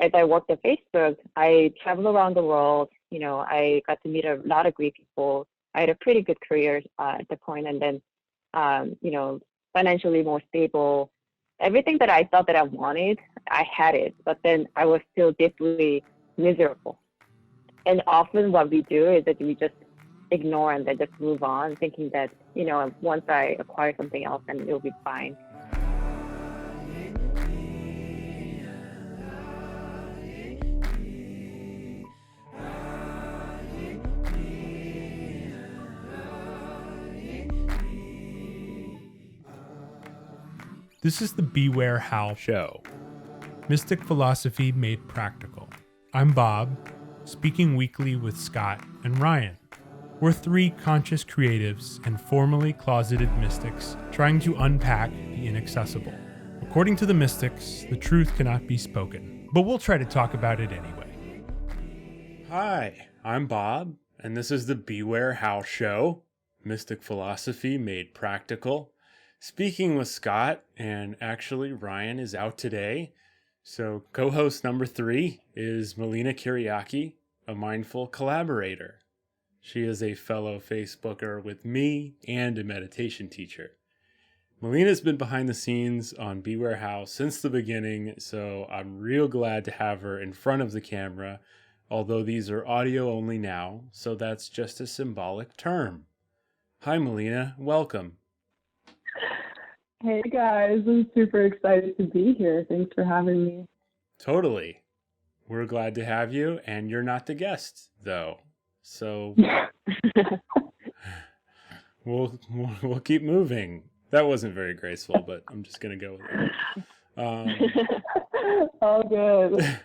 as I worked at Facebook, I traveled around the world. I got to meet a lot of great people. I had a pretty good career at the point, and then, financially more stable. Everything that I thought that I wanted, I had it, but then I was still deeply miserable. And often what we do is that we just ignore and then just move on, thinking that, once I acquire something else, then it'll be fine. This is the Beware How show. Mystic philosophy made practical. I'm Bob, speaking weekly with Scott and Ryan. We're three conscious creatives and formerly closeted mystics trying to unpack the inaccessible. According to the mystics, the truth cannot be spoken, but we'll try to talk about it anyway. Hi, I'm Bob, and this is the Beware How show. Mystic philosophy made practical. Speaking with Scott, and actually Ryan is out today. So co-host number 3 is Melina Kyriaki, a mindful collaborator. She is a fellow Facebooker with me and a meditation teacher. Melina's been behind the scenes on Beware How since the beginning, so I'm real glad to have her in front of the camera, although these are audio only now, so that's just a symbolic term. Hi Melina, welcome. Hey guys, I'm super excited to be here. Thanks for having me. Totally. We're glad to have you, and you're not the guest, though. So we'll keep moving. That wasn't very graceful, but I'm just gonna go with it. All good.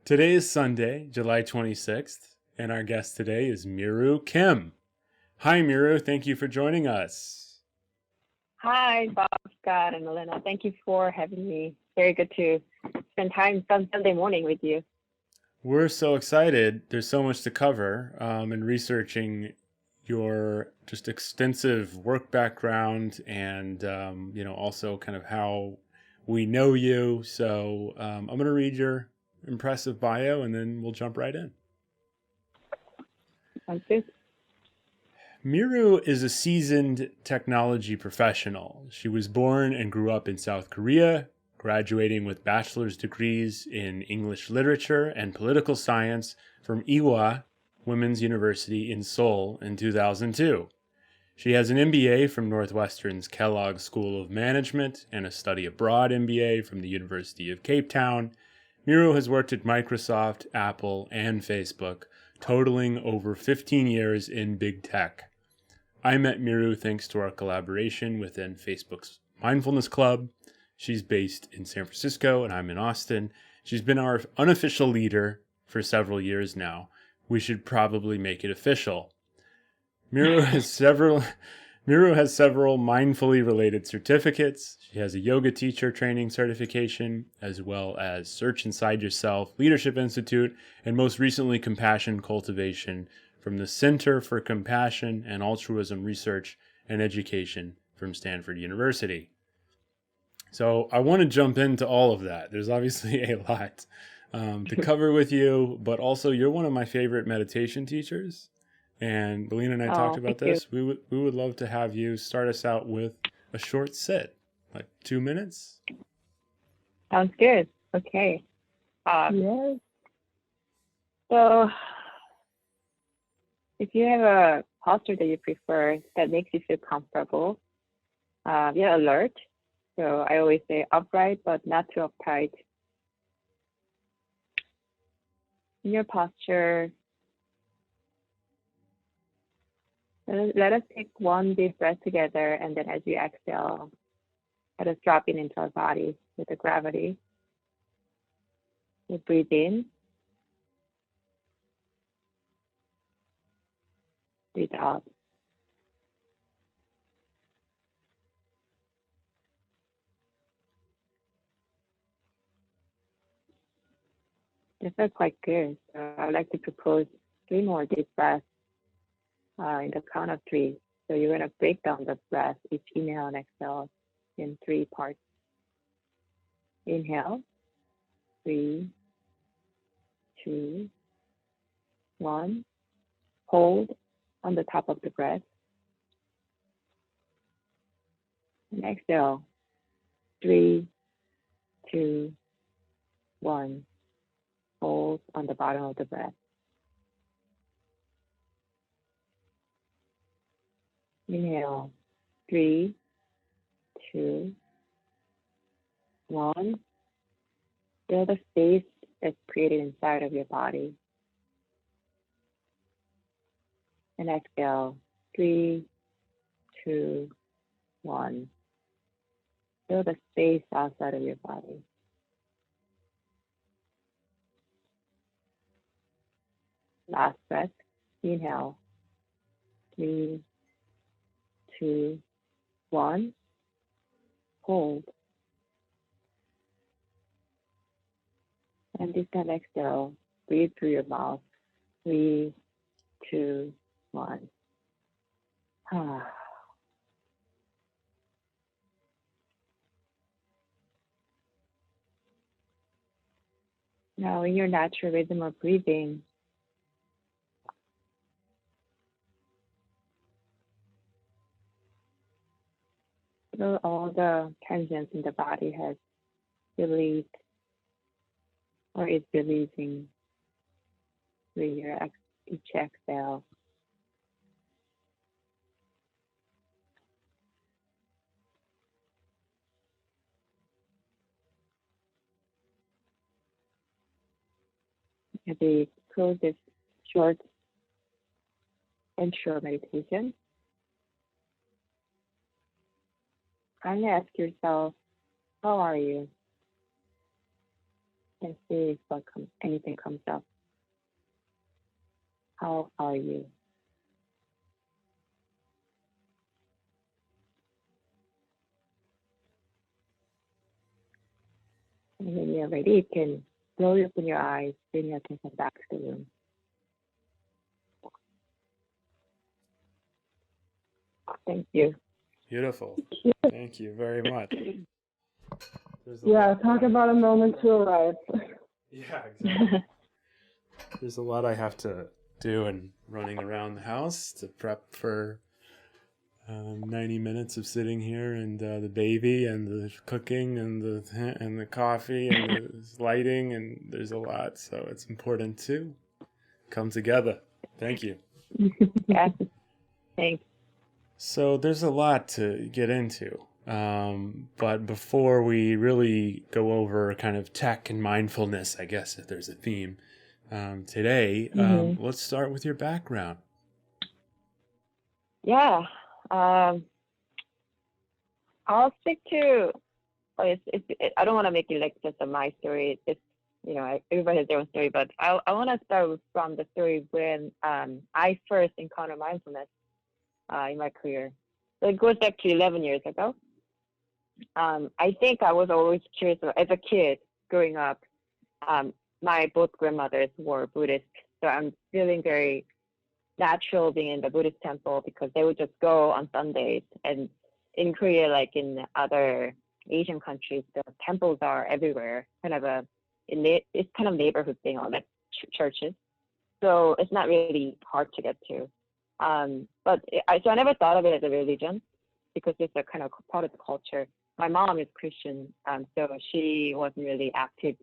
Today is Sunday, July 26th, and our guest today is Miroo Kim. Hi, Miroo. Thank you for joining us. Hi, Bob, Scott, and Melina. Thank you for having me. Very good to spend time Sunday morning with you. We're so excited. There's so much to cover in researching your just extensive work background and, also kind of how we know you. So I'm going to read your impressive bio and then we'll jump right in. Sounds good. Miroo is a seasoned technology professional. She was born and grew up in South Korea, graduating with bachelor's degrees in English literature and political science from Ewha Women's University in Seoul in 2002. She has an MBA from Northwestern's Kellogg School of Management and a study abroad MBA from the University of Cape Town. Miroo has worked at Microsoft, Apple, and Facebook, totaling over 15 years in big tech. I met Miroo thanks to our collaboration within Facebook's Mindfulness Club. She's based in San Francisco and I'm in Austin. She's been our unofficial leader for several years now. We should probably make it official. Miroo has several mindfully related certificates. She has a yoga teacher training certification, as well as Search Inside Yourself, Leadership Institute, and most recently Compassion Cultivation from the Center for Compassion and Altruism Research and Education from Stanford University. So I want to jump into all of that. There's obviously a lot to cover with you, but also you're one of my favorite meditation teachers. And Melina and I talked about this. We would love to have you start us out with a short sit, like 2 minutes. Sounds good. Okay. Yes. So if you have a posture that you prefer that makes you feel comfortable, you're alert. So I always say upright, but not too upright. In your posture, let us take one deep breath together, and then as you exhale, let us drop in into our body with the gravity. You breathe in. Breathe out. This felt quite good. So I would like to propose 3 more deep breaths in the count of 3. So you're going to break down the breath, each inhale and exhale, in 3 parts. Inhale, 3, 2, 1. Hold on the top of the breath. And exhale. 3, 2, 1. Hold on the bottom of the breath. Inhale. 3, 2, 1. Feel the space that's created inside of your body. And exhale. 3, 2, 1. Feel the space outside of your body. Last breath. Inhale. 3, 2, 1. Hold. And this time exhale. Breathe through your mouth. 3, 2, 1. Now, in your natural rhythm of breathing, feel all the tensions in the body has released or is releasing through your each exhale. As we close this short intro meditation, kindly ask yourself, how are you? And see if anything comes up. How are you? And when you're ready, you can slowly open your eyes, bring your attention back to the room. Thank you. Beautiful. Thank you very much. Yeah, talk about a moment to arrive. Yeah, exactly. There's a lot I have to do and running around the house to prep for 90 minutes of sitting here and the baby and the cooking and the coffee and the lighting, and there's a lot, so it's important to come together. Thank you. Yes, thanks. So there's a lot to get into, but before we really go over kind of tech and mindfulness, I guess if there's a theme today, let's start with your background. Yeah, I'll stick to. I don't want to make it like just my story. It's everybody has their own story, but I want to start from the story when I first encountered mindfulness in my career. So it goes back to 11 years ago. I think I was always curious as a kid growing up. My both grandmothers were Buddhist, so I'm feeling very natural being in the Buddhist temple because they would just go on Sundays. And in Korea, like in other Asian countries, the temples are everywhere. It's kind of neighborhood thing on like churches, so it's not really hard to get to. So I never thought of it as a religion because it's a kind of part of the culture. My mom is Christian, so she wasn't really active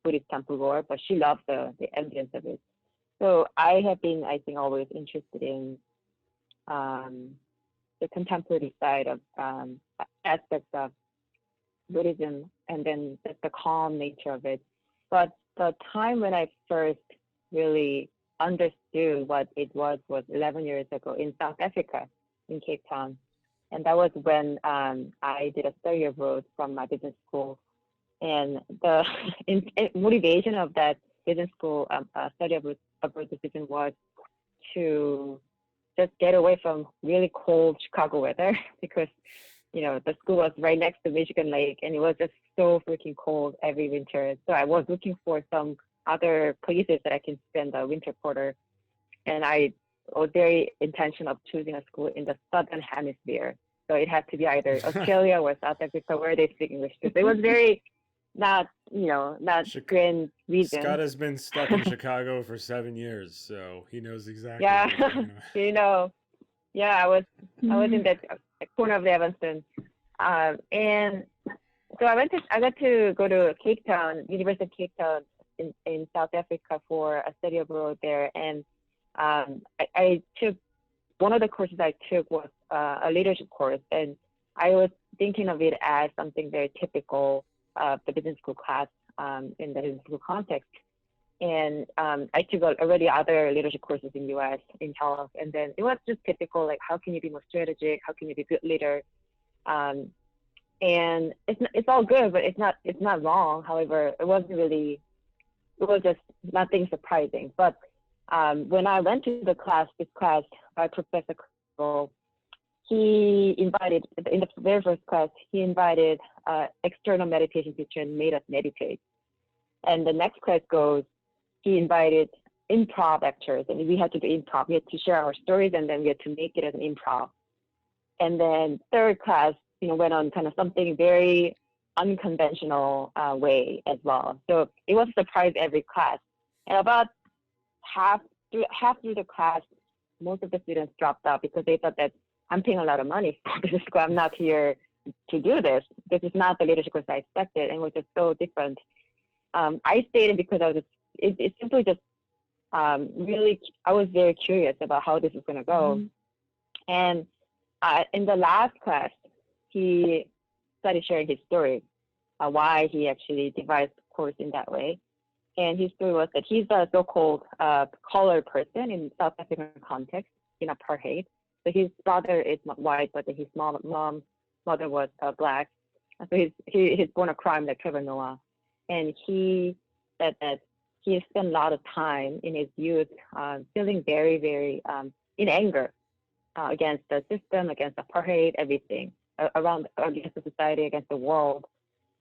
Buddhist temple goer, but she loved the ambience of it. So I have been, I think, always interested in the contemplative side of aspects of Buddhism, and then just the calm nature of it. But the time when I first really understood what it was 11 years ago in South Africa, in Cape Town. And that was when I did a study abroad from my business school. And the motivation of that business school study abroad decision was to just get away from really cold Chicago weather because, the school was right next to Michigan Lake and it was just so freaking cold every winter. So I was looking for some other places that I can spend the winter quarter. And I was very intentional of choosing a school in the Southern Hemisphere. So it had to be either Australia or South Africa where they speak English. So it was very not not grand reason. Scott has been stuck in Chicago for 7 years, so he knows exactly. Yeah, what's going on. Yeah, I was in that corner of Evanston, and so I got to go to Cape Town, University of Cape Town in South Africa for a study abroad there, and I took one of the courses I took was a leadership course, and I was thinking of it as something very typical of the business school class in the business school context. And I took already other leadership courses in US in health, and then it was just typical, like how can you be more strategic, how can you be a good leader, and it's all good, but it's not wrong. However, it was just nothing surprising. But when I went to this class by Professor Carlo, he invited, in the very first class, he invited external meditation teacher and made us meditate. And the next class goes, he invited improv actors, and we had to do improv. We had to share our stories, and then we had to make it as an improv. And then third class, went on kind of something very unconventional way as well. So it was a surprise every class. And about half through the class, most of the students dropped out because they thought that I'm paying a lot of money for this school. I'm not here to do this. This is not the leadership course I expected, and it was just so different. I stayed because I was it's simply just really, I was very curious about how this is going to go. And in the last class, he started sharing his story, why he actually devised the course in that way. And his story was that he's a so-called colored person in South African context, in apartheid. So his brother is white, but his mother was black. So he's born a crime like Trevor Noah. And he said that he spent a lot of time in his youth feeling very, very in anger against the system, against apartheid, everything, against the society, against the world.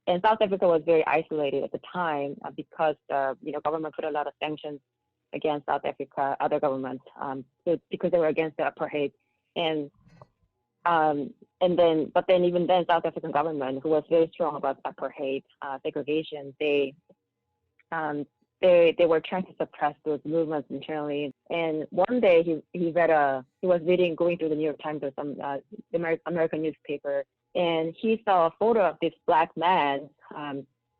And South Africa was very isolated at the time because the government put a lot of sanctions against South Africa, other governments, because they were against the apartheid. But then even then, South African government, who was very strong about apartheid, segregation, they were trying to suppress those movements internally. And one day he was going through the New York Times or some the American newspaper, and he saw a photo of this black man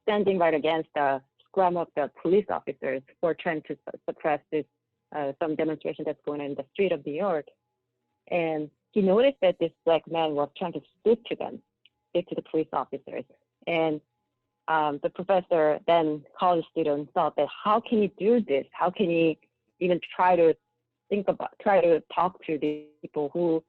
standing right against the scrum of the police officers who are trying to suppress this some demonstration that's going on in the street of New York. And he noticed that this black man was trying to speak to the police officers. And the professor, then college student, thought that how can he do this? How can he even try to talk to the people who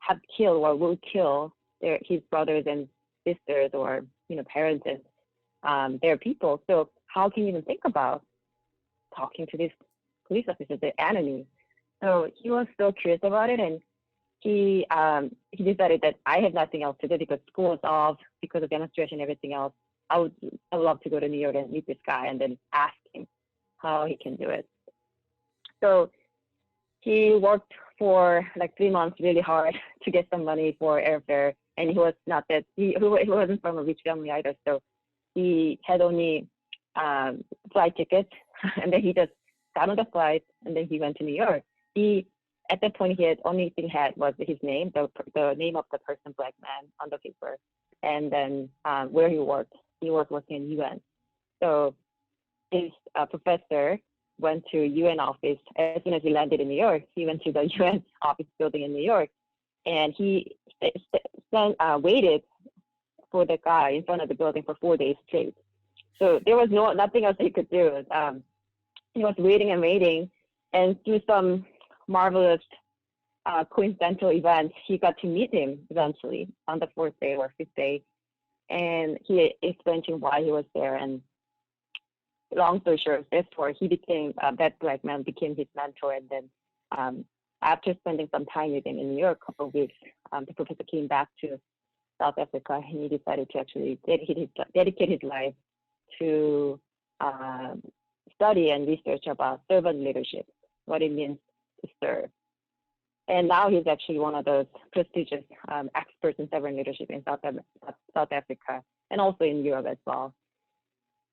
have killed or will kill his brothers and sisters or parents and their people? So how can you even think about talking to these police officers, the enemy? So he was so curious about it, and he decided that I have nothing else to do because school is off, because of demonstration and everything else. I would love to go to New York and meet this guy and then ask him how he can do it. So he worked for like 3 months really hard to get some money for airfare, and he wasn't from a rich family either, so he had only flight tickets, and then he just got on the flight, and then he went to New York. At that point, only thing he had was his name, the name of the person, black man, on the paper, and then where he worked. He was working in UN. So his professor went to UN office. As soon as he landed in New York, he went to the UN office building in New York, and he waited for the guy in front of the building for 4 days straight. So there was nothing else he could do. He was waiting and waiting, and through some marvelous coincidental event, he got to meet him eventually on the 4th day or 5th day, and he explained to him why he was there. And long story short, therefore he became that black man became his mentor. And then after spending some time with him in New York, a couple of weeks, the professor came back to South Africa, and he decided to actually dedicate his life to study and research about servant leadership, what it means to serve. And now he's actually one of those prestigious experts in servant leadership in South Africa and also in Europe as well.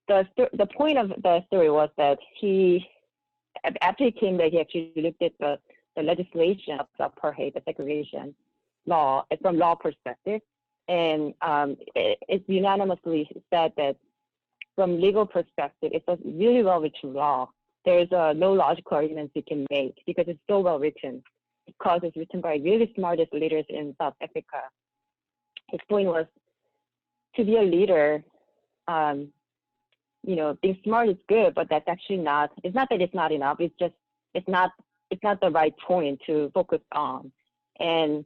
the point of the story was that after he came back, he actually looked at the legislation of the apartheid, the segregation law, from law perspective, and it's unanimously said that from legal perspective, it's a really well-written law. There's no logical arguments you can make because it's so well-written, because it's written by really smartest leaders in South Africa. His point was, to be a leader, being smart is good, but that's actually not. It's not that it's not enough. It's just it's not the right point to focus on. And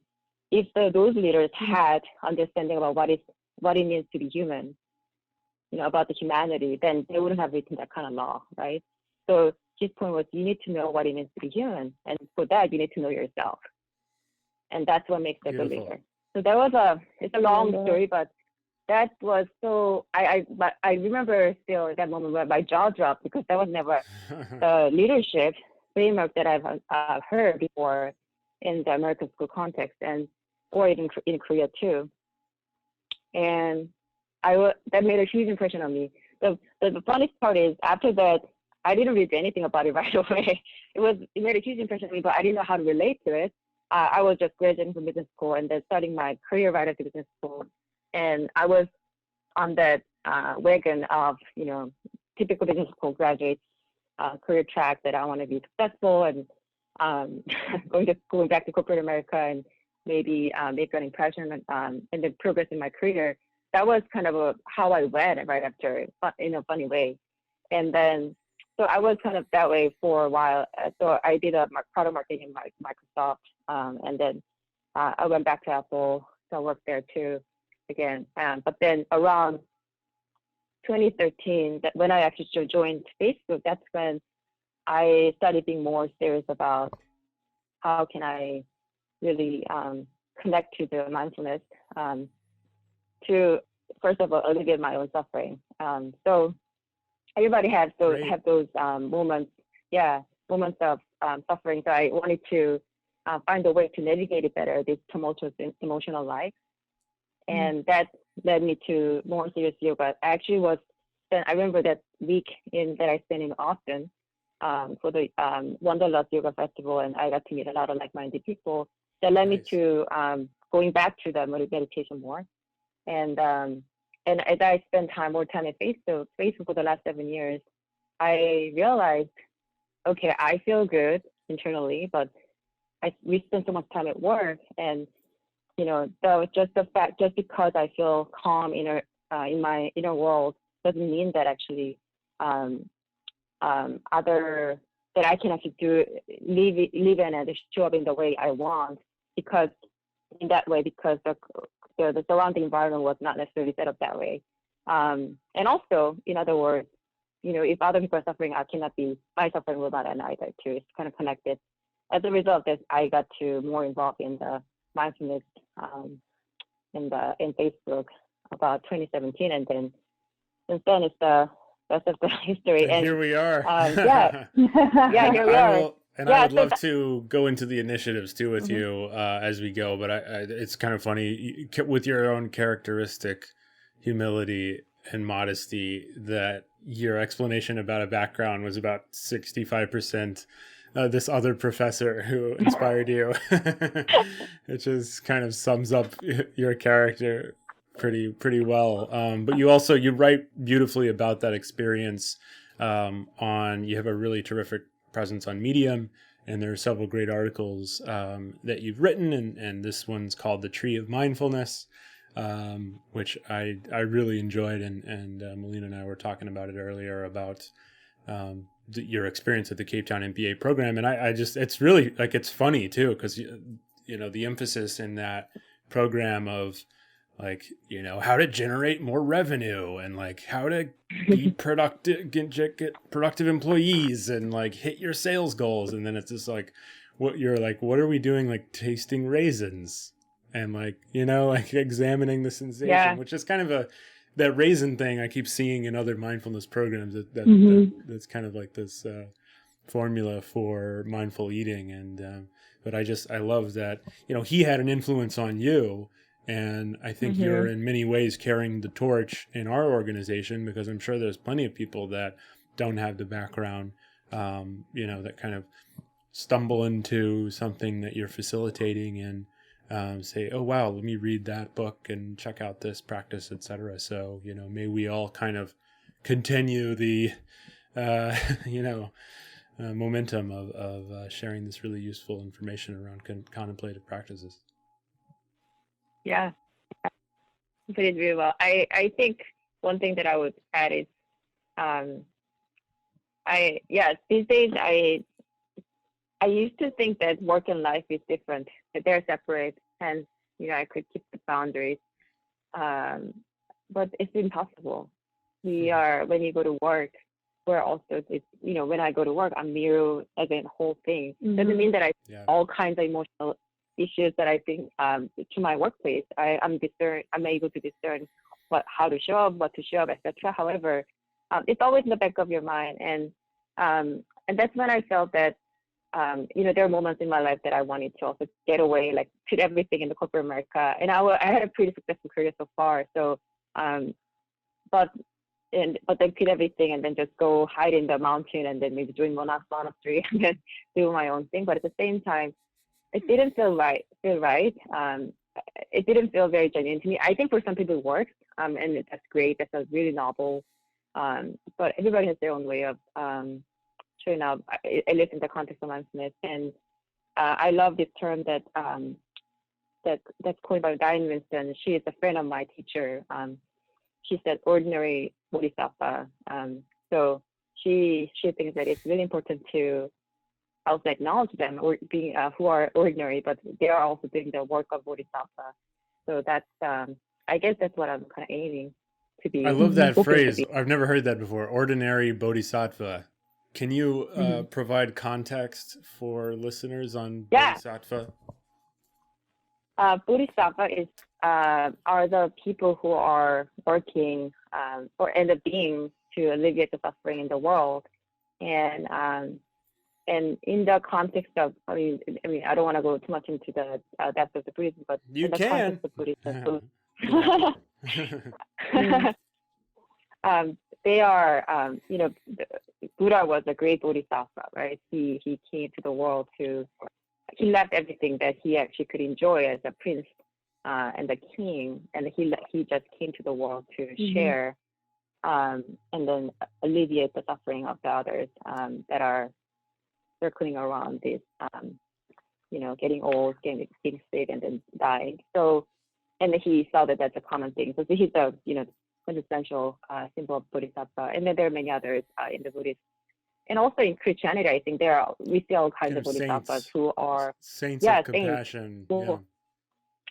if those leaders had understanding about what it means to be human, about the humanity, then they wouldn't have written that kind of law, right? So his point was, you need to know what it means to be human, and for that you need to know yourself, and that's what makes a good leader. So that was it's a long story, but that was so. I remember still that moment where my jaw dropped, because that was never the leadership framework that I've heard before in the American school context, or even in Korea too. And that made a huge impression on me. The funniest part is, after that, I didn't read anything about it right away. It made a huge impression on me, but I didn't know how to relate to it. I was just graduating from business school and then starting my career right after business school. And I was on that wagon of, typical business school graduates career track, that I want to be successful and going back to corporate America and maybe make an impression and then progress in my career. That was kind of how I went right after, in a funny way. And then, so I was kind of that way for a while. So I did a product marketing in Microsoft, and then I went back to Apple, so I worked there too again. But then around 2013, when I actually joined Facebook, that's when I started being more serious about how can I really connect to the mindfulness to, first of all, alleviate my own suffering. So everybody has those moments of suffering. So I wanted to find a way to navigate it better, this tumultuous emotional life. And that led me to more serious yoga. I remember that week that I spent in Austin for the Wanderlust Yoga Festival, and I got to meet a lot of like-minded people. That led me to going back to the meditation more. And as I spent more time at Facebook for the last 7 years, I realized, okay, I feel good internally, but we spend so much time at work, and that was just the fact. Just because I feel calm in my inner world doesn't mean that actually that I can actually live in and show up in the way I want, because the surrounding environment was not necessarily set up that way. And also, in other words, if other people are suffering, my suffering will not end either too. It's kind of connected. As a result of this, I got more involved in the mindfulness in Facebook about 2017, and then since then it's the rest of the history. And here we are. Here we are. I would love to go into the initiatives too with you as we go, but it's kind of funny with your own characteristic humility and modesty that your explanation about a background was about 65% this other professor who inspired you. It just kind of sums up your character pretty well. But you write beautifully about that experience. You have a really terrific presence on Medium, and there are several great articles that you've written, and this one's called The Tree of Mindfulness, which I really enjoyed, and Melina and I were talking about it earlier about your experience at the Cape Town MBA program. And it's really, like, it's funny too, because the emphasis in that program of, like, how to generate more revenue, and like how to be productive, get productive employees, and like hit your sales goals. And then it's just like, what are we doing? Like tasting raisins and like examining the sensation, which is kind of that raisin thing I keep seeing in other mindfulness programs. That's kind of like this formula for mindful eating. And but I love that he had an influence on you. And I think you're in many ways carrying the torch in our organization, because I'm sure there's plenty of people that don't have the background, that kind of stumble into something that you're facilitating and say, oh, wow, let me read that book and check out this practice, etc. So, may we all kind of continue the, momentum of sharing this really useful information around contemplative practices. Yeah, you put it really well. I think one thing that I would add is, these days I used to think that work and life is different, that they're separate, and I could keep the boundaries, but it's impossible. We are, when you go to work, we're also, when I go to work, I'm Miroo as a whole thing. Doesn't mean that I all kinds of emotional issues that I think to my workplace. I'm able to discern how to show up, what to show up, etc. However, it's always in the back of your mind, and that's when I felt that there are moments in my life that I wanted to also get away, like put everything in the corporate America, and I had a pretty successful career so far. So, but then put everything and then just go hide in the mountain and then maybe join monastery and then do my own thing. But at the same time, it didn't feel right. It didn't feel very genuine to me. I think for some people it works, and that's great. That's a really novel. But everybody has their own way of showing up, at least in the context of mindfulness. And I love this term that's coined by Diane Winston. She is a friend of my teacher. She said ordinary bodhisattva. So she thinks that it's really important to also acknowledge them or being who are ordinary, but they are also doing the work of bodhisattva. So that's I guess that's what I'm kind of aiming to be. I love that phrase. I've never heard that before. Ordinary bodhisattva. Can you provide context for listeners on bodhisattva? Bodhisattva are the people who are working or end up being to alleviate the suffering in the world, and in the context of, I mean, I don't want to go too much into the depth of the Buddhism, but in the context of Buddhism, they are, Buddha was a great bodhisattva, right? He came to the world he left everything that he actually could enjoy as a prince and a king, and he just came to the world to share and then alleviate the suffering of the others that are circling around this, getting old, getting sick, and then dying. So, and he saw that that's a common thing. So he's a, quintessential symbol of Bodhisattva. And then there are many others in the Buddhist. And also in Christianity, I think we see all kinds of bodhisattvas who are saints of compassion. Saints. Yeah.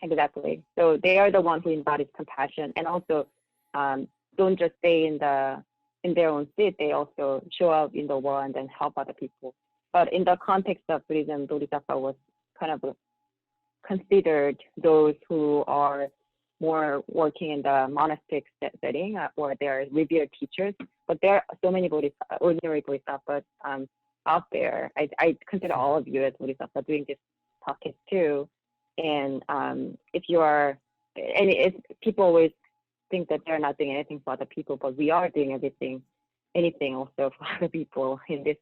Exactly. So they are the ones who embodies compassion, and also don't just stay in their own state. They also show up in the world and then help other people. But in the context of Buddhism, bodhisattva was kind of considered those who are more working in the monastic setting, or they're revered teachers. But there are so many ordinary bodhisattvas out there. I consider all of you as bodhisattva doing this podcast too. And people always think that they're not doing anything for other people, but we are doing anything also for other people in this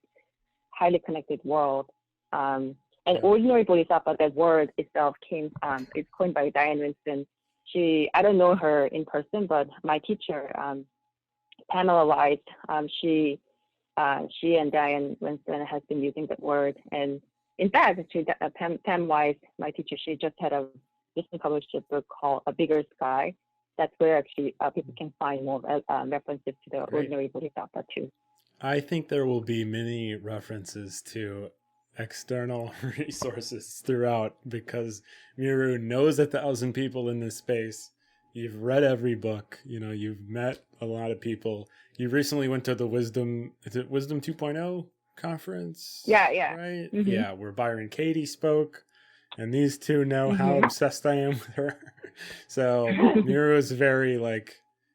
highly connected world. And ordinary bodhisattva, that word itself it's coined by Diane Winston. I don't know her in person, but my teacher, Pamela Weiss, she and Diane Winston has been using that word. And in fact, Pam Weiss, my teacher, she just had a recently published a book called A Bigger Sky. That's where actually people can find more references to the ordinary bodhisattva too. I think there will be many references to external resources throughout, because Miroo knows 1,000 people in this space. You've read every book, you've met a lot of people. You recently went to the Wisdom 2.0 conference? Yeah. Right? Mm-hmm. Yeah, where Byron Katie spoke, and these two know how obsessed I am with her. So Miroo is very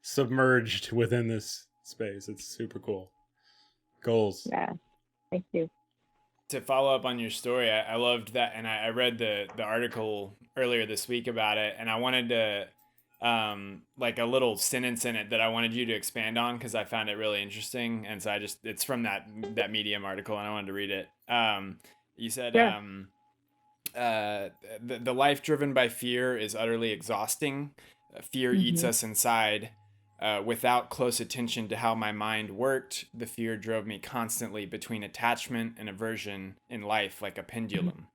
submerged within this space. It's super cool. Goals. Yeah, thank you. To follow up on your story, I loved that, and I read the article earlier this week about it, and I wanted to like a little sentence in it that I wanted you to expand on because I found it really interesting, and so it's from that Medium article, and I wanted to read it. You said Yeah. the life driven by fear is utterly exhausting. Fear eats us inside. Without close attention to how my mind worked, the fear drove me constantly between attachment and aversion in life like a pendulum.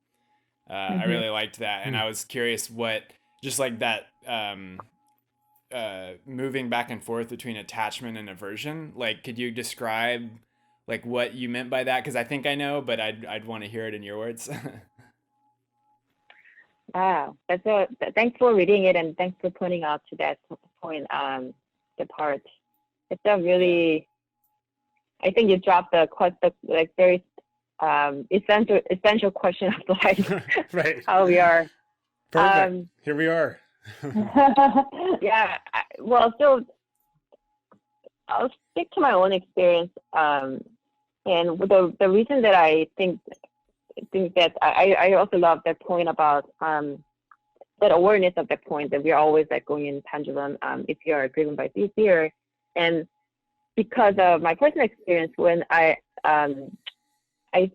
I really liked that, and I was curious what, just like that, moving back and forth between attachment and aversion. Like, could you describe like what you meant by that? Because I think I know, but I'd want to hear it in your words. Wow, thanks for reading it, and thanks for pointing out to that point. The part. It's a really, I think you dropped the like very essential question of life. Right. How we are. Perfect. Here we are. Yeah. So I'll stick to my own experience. And the reason that I think that I also love that point about that awareness of that point that we're always like going in pendulum if you are driven by fear. And because of my personal experience, when I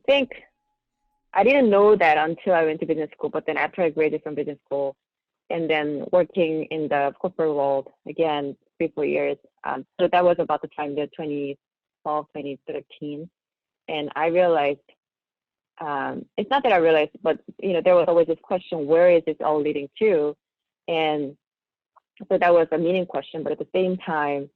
think I didn't know that until I went to business school, but then after I graduated from business school and then working in the corporate world again 3-4 years, so that was about the time, the 2012 2013, and I realized it's not that I realized, but there was always this question, where is this all leading to? And so that was a meaning question. But at the same time,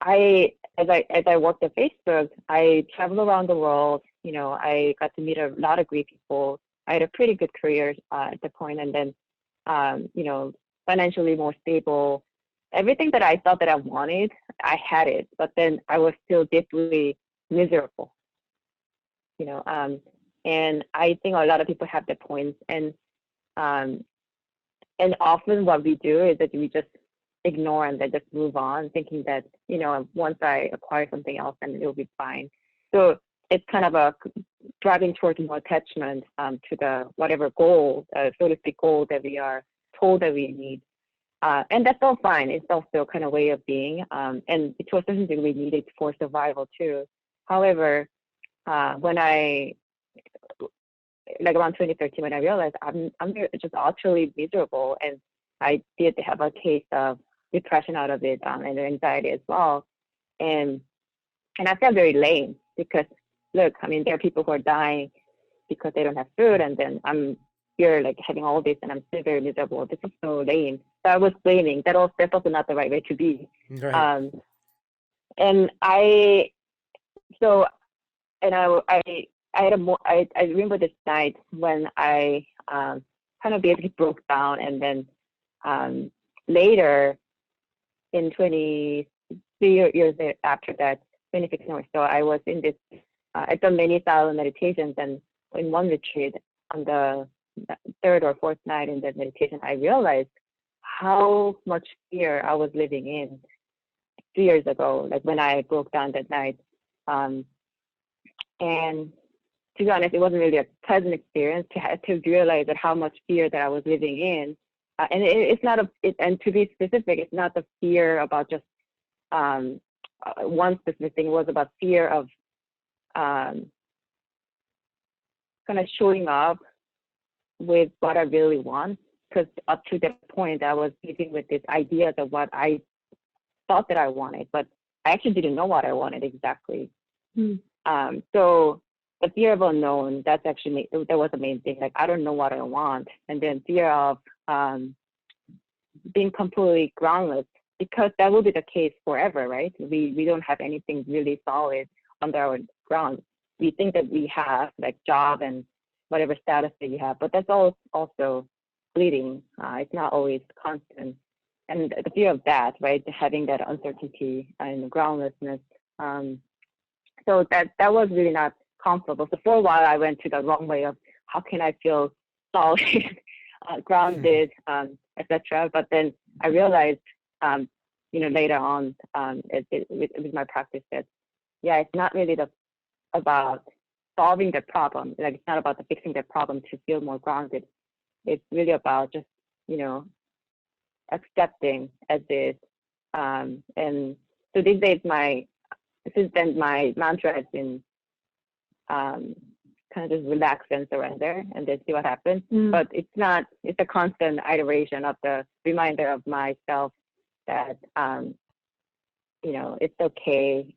as I worked at Facebook, I traveled around the world. I got to meet a lot of great people. I had a pretty good career at the point, and then financially more stable. Everything that I thought that I wanted, I had it, but then I was still deeply miserable. And I think a lot of people have that point, and often what we do is that we just ignore and then just move on, thinking that once I acquire something else, then it'll be fine. So it's kind of a driving towards more attachment to the whatever goal, so to speak, goal that we are told that we need, and that's all fine. It's also kind of way of being, and to a certain degree, we need it for survival too. However, when I around 2013, when I realized I'm just utterly miserable, and I did have a case of depression out of it, and anxiety as well, and I felt very lame because look, there are people who are dying because they don't have food, and then I'm here like having all this, and I'm still very miserable. This is so lame. So I was blaming. That's also not the right way to be. Right. And I remember this night when I kind of basically broke down, and then later in 23 years after that, 2016 or so, I was in this, I've done many silent meditations, and in one retreat on the 3rd or 4th night in that meditation, I realized how much fear I was living in 3 years ago, like when I broke down that night. And to be honest, it wasn't really a pleasant experience to realize that how much fear that I was living in. And it's not and to be specific, it's not the fear about just one specific thing. It was about fear of kind of showing up with what I really want. Because up to that point, I was living with this idea of what I thought that I wanted, but I actually didn't know what I wanted exactly. So the fear of unknown, that was the main thing. Like, I don't know what I want. And then fear of being completely groundless, because that will be the case forever, right? We don't have anything really solid under our ground. We think that we have like job and whatever status that you have, but that's also fleeting. It's not always constant. And the fear of that, right? Having that uncertainty and groundlessness. So that was really not comfortable. So for a while, I went to the wrong way of how can I feel solid, grounded, etc. But then I realized, later on, with my practice that, it's not really about solving the problem. Like, it's not about fixing the problem to feel more grounded. It's really about just, accepting as is. And so these days, since then, my mantra has been kind of just relax and surrender and then see what happens. But it's a constant iteration of the reminder of myself that, it's okay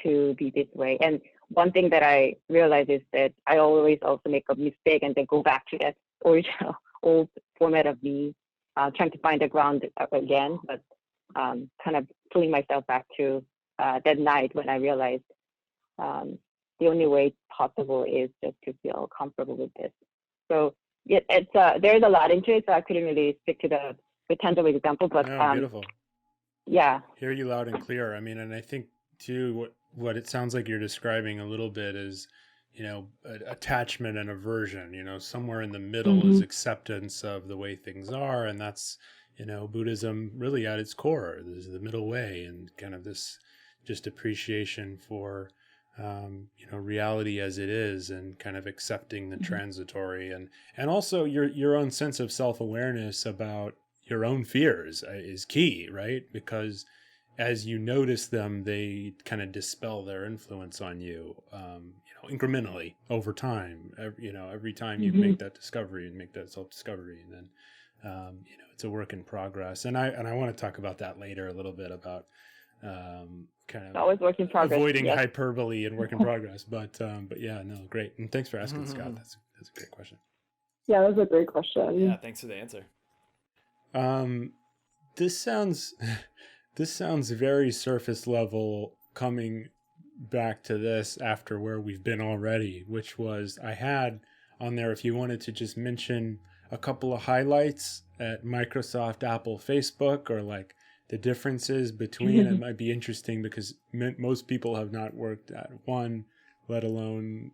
to be this way. And one thing that I realize is that I always also make a mistake and then go back to that original old format of me, trying to find the ground again, but kind of pulling myself back to that night when I realized the only way possible is just to feel comfortable with this. So there's a lot into it, so I couldn't really stick to the tangible example, but no, beautiful. Yeah. Hear you loud and clear. I mean, and I think too, what it sounds like you're describing a little bit is, attachment and aversion, somewhere in the middle is acceptance of the way things are. And that's, Buddhism really at its core, there's the middle way and kind of this just appreciation for, reality as it is and kind of accepting the transitory and also your own sense of self-awareness about your own fears is key, right? Because as you notice them, they kind of dispel their influence on you, incrementally over time. Every time you make that discovery and make that self-discovery, and then, it's a work in progress. And I want to talk about that later a little bit about kind of always work in progress. Avoiding hyperbole and work in progress. But yeah, no, great. And thanks for asking, Scott. That's a great question. Yeah, that was a great question. Yeah, thanks for the answer. This sounds very surface level, coming back to this after where we've been already, which was I had on there if you wanted to just mention a couple of highlights at Microsoft, Apple, Facebook, or like the differences between. It might be interesting because most people have not worked at one, let alone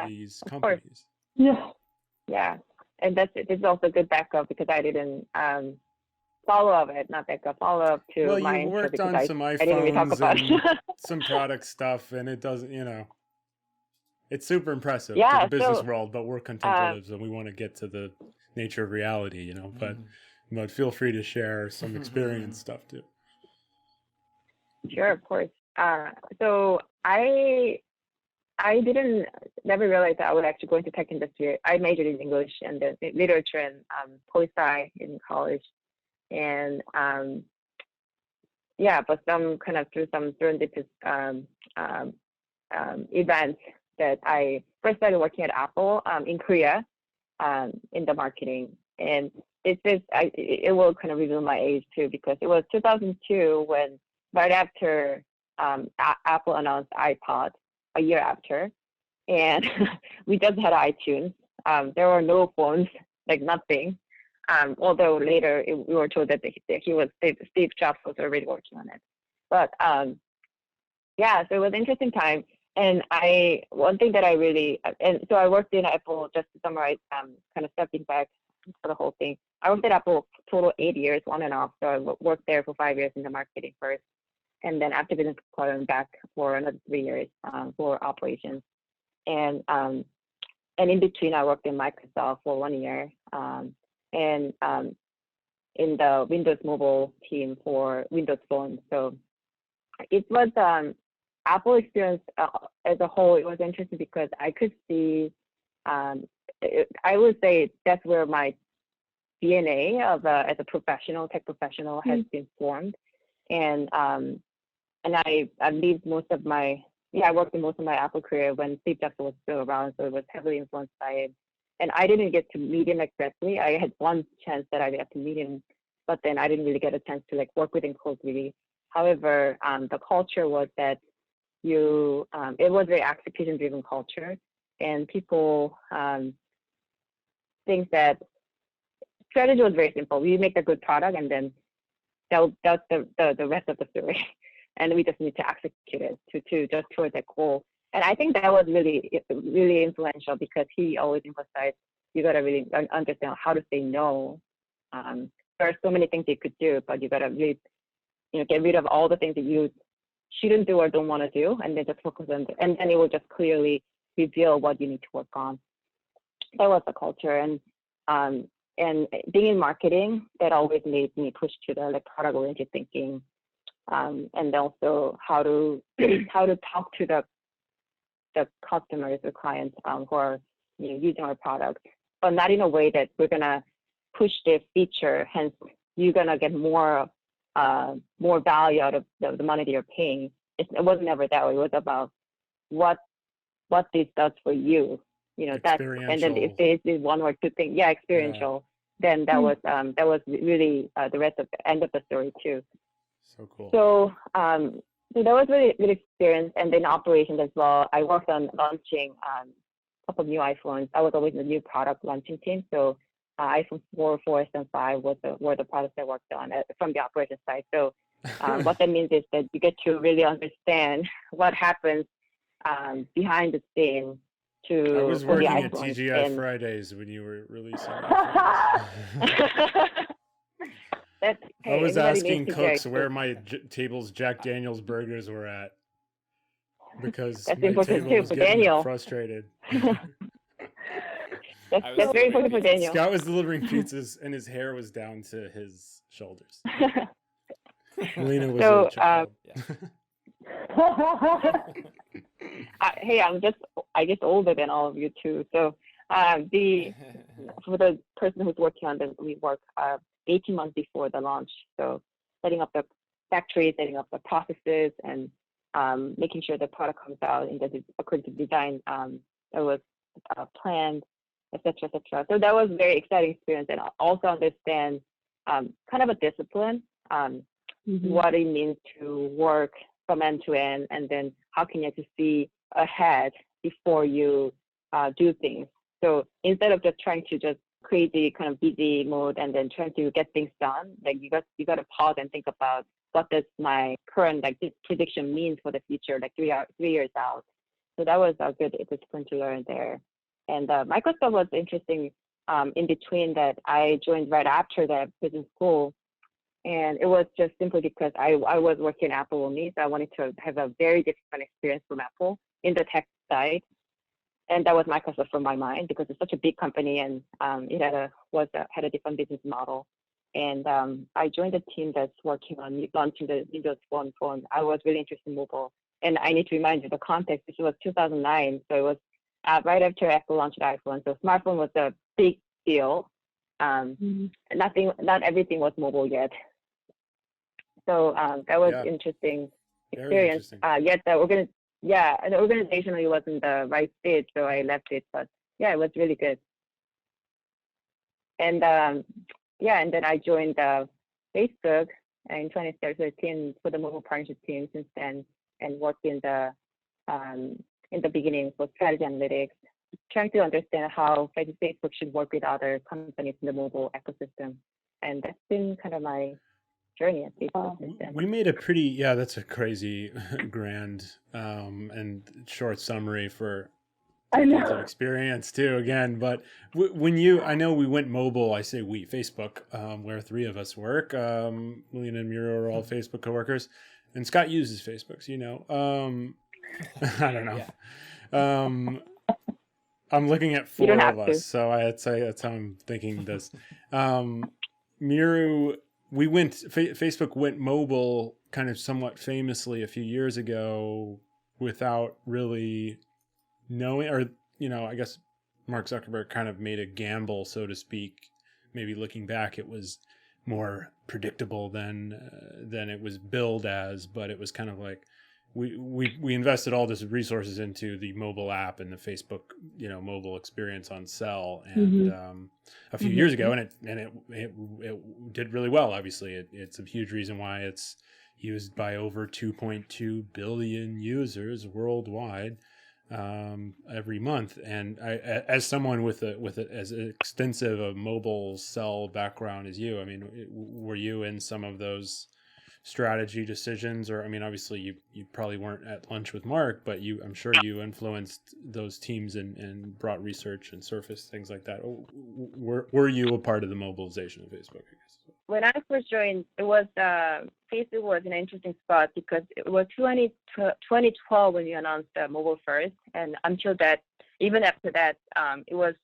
these companies. Yeah, and it's also good backup because I didn't follow up to well, my you worked on some iPhones I didn't really talk about and some product stuff, and it doesn't, it's super impressive to the business world, but we're contemplatives and we want to get to the nature of reality, but feel free to share some experience stuff too. Sure, of course. So I never realized that I would actually go into tech industry. I majored in English and then literature and poli-sci in college. And but through some serendipitous events that I first started working at Apple in Korea in the marketing. And it will kind of reveal my age too, because it was 2002 when right after Apple announced iPod, a year after, and we just had iTunes. There were no phones, like nothing. Although later we were told that Steve Jobs was already working on it. But so it was an interesting time. And one thing that so I worked in Apple, just to summarize, kind of stepping back for the whole thing. I worked at Apple total 8 years, on and off. So I worked there for 5 years in the marketing first. And then after business acquired, back for another 3 years for operations. And in between, I worked in Microsoft for 1 year. And in the Windows Mobile team for Windows Phone. So it was Apple experience as a whole. It was interesting because I could see. I would say that's where my DNA as a tech professional has been formed, and I lived most of my I worked in most of my Apple career when Steve Jobs was still around, so it was heavily influenced by it. And I didn't get to meet him exactly. I had one chance that I got to meet him, but then I didn't really get a chance to work with him closely. However, the culture was that it was a very execution-driven culture, and people think that strategy was very simple. We make a good product, and then that's the rest of the story, and we just need to execute it to just towards that goal. And I think that was really, really influential because he always emphasized you got to really understand how to say no. There are so many things you could do, but you got to really, get rid of all the things that you shouldn't do or don't want to do, and then just focus on it. And then it will just clearly reveal what you need to work on. That was the culture, and and being in marketing, that always made me push to the like product-oriented thinking, and also how to how to talk to the customers or clients who are using our product, but not in a way that we're gonna push their feature. Hence, you're gonna get more value out of the money that you're paying. It wasn't ever that way. It was about what this does for you. That, and then if there is one or two things, experiential. Yeah. Then that was really the rest of the end of the story too. So cool. So so that was really good experience, and then operations as well. I worked on launching a couple of new iPhones. I was always in the new product launching team. So iPhone 4, 4S, and 5 were the products I worked on from the operations side. So what that means is that you get to really understand what happens behind the scene. I was working at TGI Fridays when you were releasing I was asking cooks where my table's Jack Daniel's burgers were at, because that's my important table too was for getting Daniel. Frustrated. That's very important for Daniel. Scott was delivering pizzas and his hair was down to his shoulders. Lena was a child. Hey, I guess older than all of you too. So for the person who's working on this, we work 18 months before the launch. So setting up the factory, setting up the processes, and making sure the product comes out in the according to design that was planned, etc., etc. So that was a very exciting experience, and also understand kind of a discipline, what it means to work from end to end, and then how can you actually see ahead before you do things. So instead of just trying to just create the kind of busy mode and then trying to get things done, like you got to pause and think about what does my current this prediction mean for the future, like 3 years out. So that was a good discipline to learn there. And Microsoft was interesting in between that. I joined right after the business school, and it was just simply because I was working at Apple only, so I wanted to have a very different experience from Apple in the tech side. And that was Microsoft from my mind, because it's such a big company, and it had a different business model. And I joined a team that's working on launching the Windows phone. I was really interested in mobile. And I need to remind you the context. This was 2009, so it was right after Apple launched the iPhone. So smartphone was a big deal. Not everything was mobile yet. So that was interesting experience. Yet the organizationally wasn't the right fit, so I left it. But yeah, it was really good. And and then I joined Facebook in 2013 for the mobile partnership team since then, and worked in the beginning for strategy analytics, trying to understand how Facebook should work with other companies in the mobile ecosystem. And that's been kind of my journey at Facebook. We made a pretty, that's a crazy grand and short summary for decades of experience too, again. But I know we went mobile, I say we, Facebook, where 3 of us work. Leah and Miroo are all Facebook coworkers, and Scott uses Facebook, so I don't know. Yeah. I'm looking at 4 of us, so I'd say that's how I'm thinking this. Miroo, Facebook went mobile kind of somewhat famously a few years ago without really knowing, or, I guess Mark Zuckerberg kind of made a gamble, so to speak. Maybe looking back, it was more predictable than it was billed as, but it was kind of like, we invested all this resources into the mobile app and the Facebook, mobile experience on cell, and a few years ago, and it did really well. Obviously, it's a huge reason why it's used by over 2.2 billion users worldwide every month. And as someone with as extensive a mobile cell background as you, I mean, were you in some of those strategy decisions? Or, I mean, obviously you probably weren't at lunch with Mark, but I'm sure you influenced those teams and brought research and surfaced things like that. Were you a part of the mobilization of Facebook, I guess? When I first joined, it was Facebook was an interesting spot because it was 2012 when you announced mobile first, and until that, even after that, it was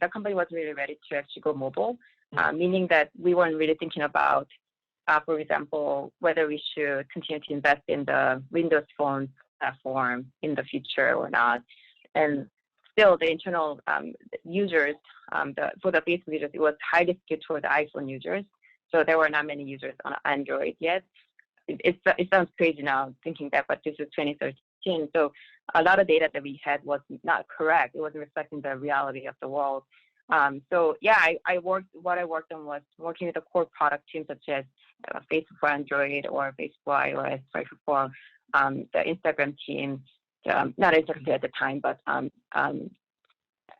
the company was really ready to actually go mobile, meaning that we weren't really thinking about, for example, whether we should continue to invest in the Windows Phone platform in the future or not. And still, the internal users, for the Facebook users, it was highly skewed toward the iPhone users. So there were not many users on Android yet. It sounds crazy now thinking that, but this was 2013. So a lot of data that we had was not correct. It wasn't reflecting the reality of the world. So yeah, what I worked on was working with the core product teams such as Facebook for Android or Facebook for iOS, for the Instagram team, not Instagram at the time, but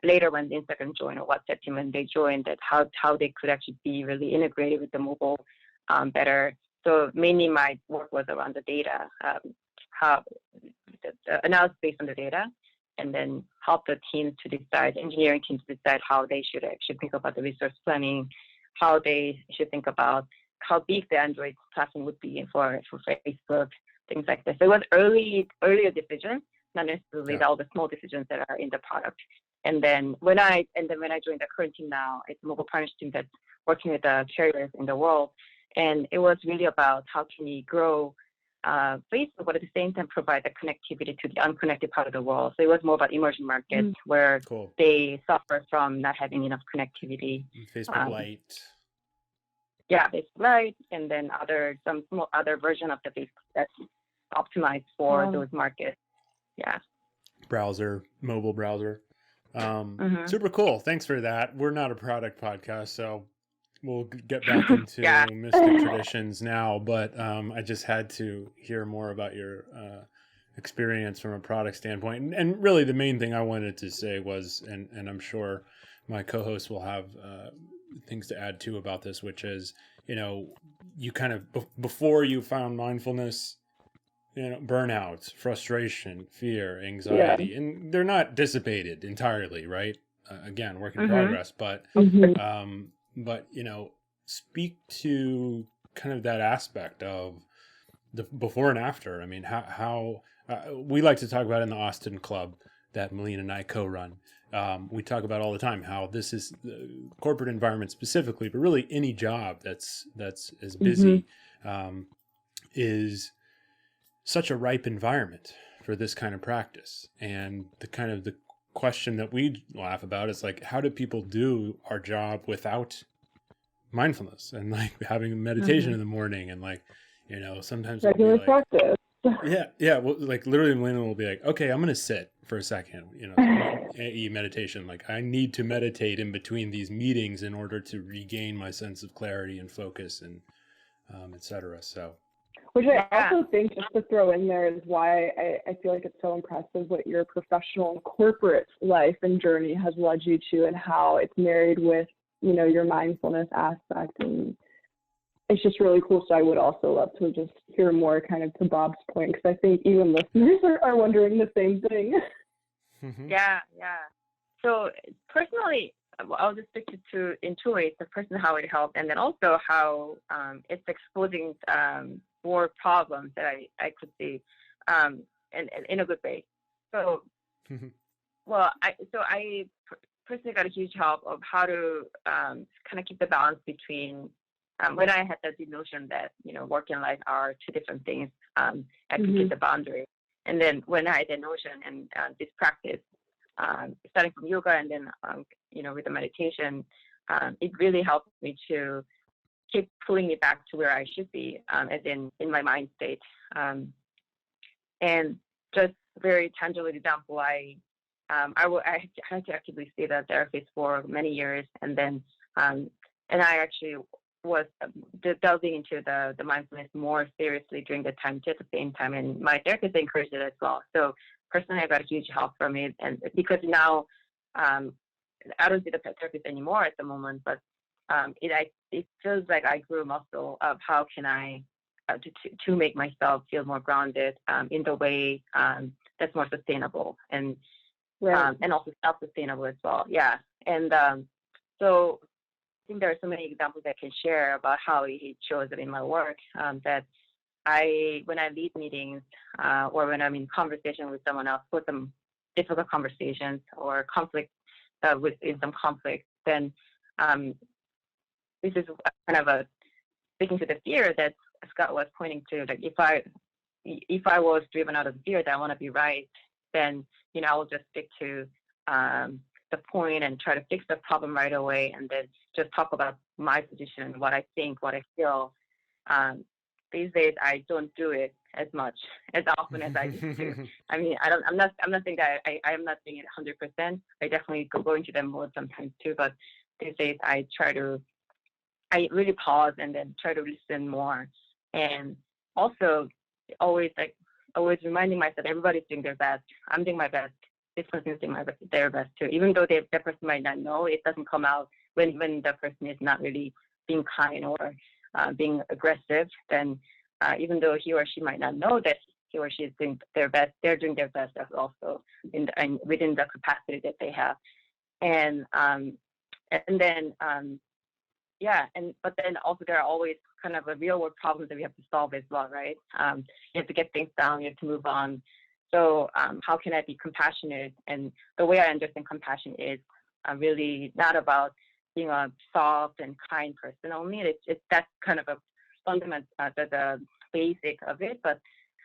later when the Instagram joined or WhatsApp team, when they joined, that how they could actually be really integrated with the mobile better. So mainly my work was around the data, how the analysis based on the data, and then help the team to decide, engineering teams to decide how they should actually think about the resource planning, how they should think about how big the Android platform would be for Facebook, things like this. So it was earlier decisions, not necessarily all the small decisions that are in the product. And then when I joined the current team now, it's a mobile partnership team that's working with the carriers in the world. And it was really about how can we grow Facebook, but at the same time provide the connectivity to the unconnected part of the world. So it was more about emerging markets where they suffer from not having enough connectivity. Facebook Lite. Yeah, Facebook Lite, and then some small other version of the Facebook that's optimized for those markets. Yeah. Mobile browser. Super cool. Thanks for that. We're not a product podcast, so we'll get back into mystic traditions now, but I just had to hear more about your experience from a product standpoint. And really the main thing I wanted to say was, and I'm sure my co-host will have things to add too about this, which is, you kind of, before you found mindfulness, burnout, frustration, fear, anxiety, and they're not dissipated entirely, right? Again, work in progress, but speak to kind of that aspect of the before and after. I mean, how we like to talk about in the Austin Club that Melina and I co-run. We talk about all the time how this is the corporate environment specifically, but really any job that's as busy is such a ripe environment for this kind of practice. And the question that we laugh about is like, how do people do our job without mindfulness and like having meditation in the morning and like, sometimes regular practice. Yeah. Well, like literally Melina will be like, okay, I'm going to sit for a second, AE meditation. Like I need to meditate in between these meetings in order to regain my sense of clarity and focus and et cetera. So. Which I also think, just to throw in there, is why I feel like it's so impressive what your professional and corporate life and journey has led you to, and how it's married with, your mindfulness aspect. And it's just really cool. So I would also love to just hear more kind of to Bob's point, because I think even listeners are wondering the same thing. Yeah. So personally, I'll just stick to in two ways: the person, how it helped, and then also how it's exposing more problems that I could see, and in a good way. So, I personally got a huge help of how to kind of keep the balance between when I had the notion that work and life are two different things. I could keep the boundary, and then when I had the notion and this practice, starting from yoga and then with the meditation, it really helped me to keep pulling me back to where I should be, as in my mind state. And just very tangible example, I had to actively stay the therapist for many years, and then and I actually was delving into the mindfulness more seriously during the time too, at the same time, and my therapist encouraged it as well. So personally, I got a huge help from it, and because now I don't see the therapist anymore at the moment, but it feels like I grew a muscle of how can I to make myself feel more grounded in the way that's more sustainable and also self-sustainable as well. Yeah, and so I think there are so many examples I can share about how it shows up in my work, that when I lead meetings or when I'm in conversation with someone else for some difficult conversations or conflict within some conflict, then this is kind of a speaking to the fear that Scott was pointing to. Like if I was driven out of fear that I want to be right, then I will just stick to the point and try to fix the problem right away, and then just talk about my position, what I think, what I feel. These days, I don't do it as often as I used to. I mean, I'm not saying that I am not doing it 100%. I definitely go into them mode sometimes too, but these days I really pause and then try to listen more, and also always reminding myself everybody's doing their best. I'm doing my best. This person's doing their best too. Even though that person might not know, it doesn't come out when the person is not really being kind or being aggressive. Then even though he or she might not know that he or she is doing their best, they're doing their best as also within the capacity that they have. But then also there are always kind of a real world problems that we have to solve as well, right? You have to get things down, you have to move on. So how can I be compassionate? And the way I understand compassion is really not about being a soft and kind person only. That's kind of a fundamental, the basic of it. But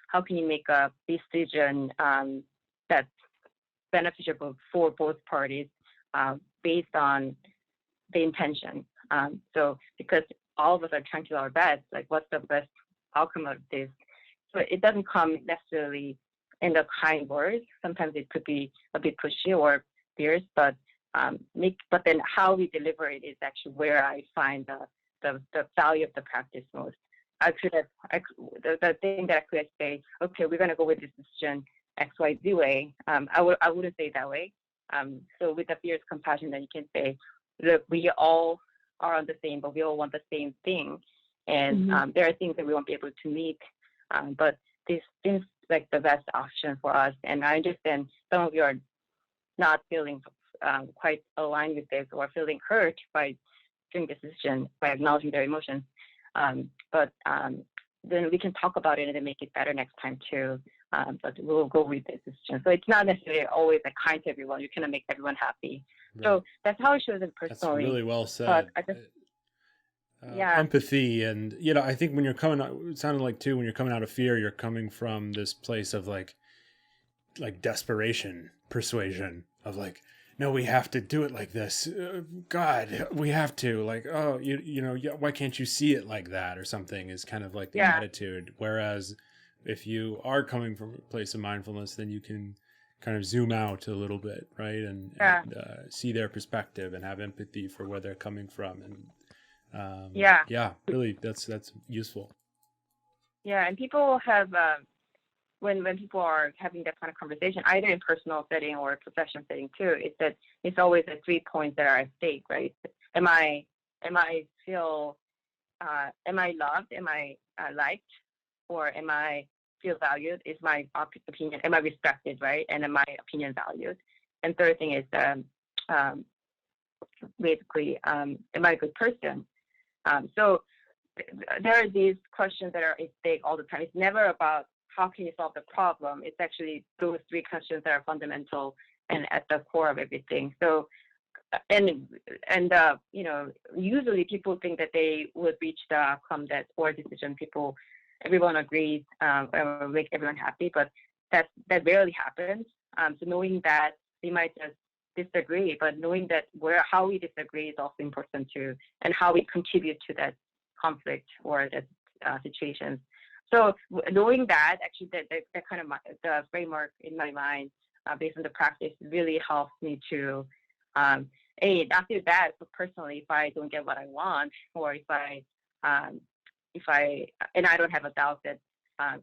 how can you make a decision that's beneficial for both parties based on the intention? So because all of us are trying to do our best, like what's the best outcome of this? So it doesn't come necessarily in the kind words. Sometimes it could be a bit pushy or fierce, but then how we deliver it is actually where I find the value of the practice most. The thing that I could say, okay, we're going to go with this decision XYZ way. I wouldn't say it that way. So with the fierce compassion, then you can say, look, we all are on the same, but we all want the same thing. And there are things that we won't be able to meet, but this seems like the best option for us. And I understand some of you are not feeling quite aligned with this or feeling hurt by doing this decision, by acknowledging their emotions. But then we can talk about it and then make it better next time too. But we'll go with this decision. So it's not necessarily always kind to everyone. You cannot make everyone happy. Right. So that's how it shows it personally. That's really well said. Empathy, and I think when you're coming out, it sounded like too, when you're coming out of fear, you're coming from this place of like desperation, persuasion of like, no, we have to do it like this. God, we have to, like, oh, why can't you see it like that or something is kind of like the attitude. Whereas if you are coming from a place of mindfulness, then you can kind of zoom out a little bit, right? And see their perspective and have empathy for where they're coming from. And really, that's useful. Yeah, and people have when people are having that kind of conversation, either in personal setting or professional setting too, is that it's always the 3 points that are at stake, right? Am I loved? Am I liked? Or am I feel valued? Is my opinion? Am I respected, right? And am my opinion valued? And third thing is basically, am I a good person? So there are these questions that are at stake all the time. It's never about how can you solve the problem. It's actually those 3 questions that are fundamental and at the core of everything. So, usually people think that they would reach the outcome or decision everyone agrees or make everyone happy, but that rarely happens. So knowing that we might just disagree, but knowing that how we disagree is also important too, and how we contribute to that conflict or that situation. So knowing that, actually, that kind of the framework in my mind, based on the practice, really helps me to, not feel bad personally if I don't get what I want, or if I don't have a doubt that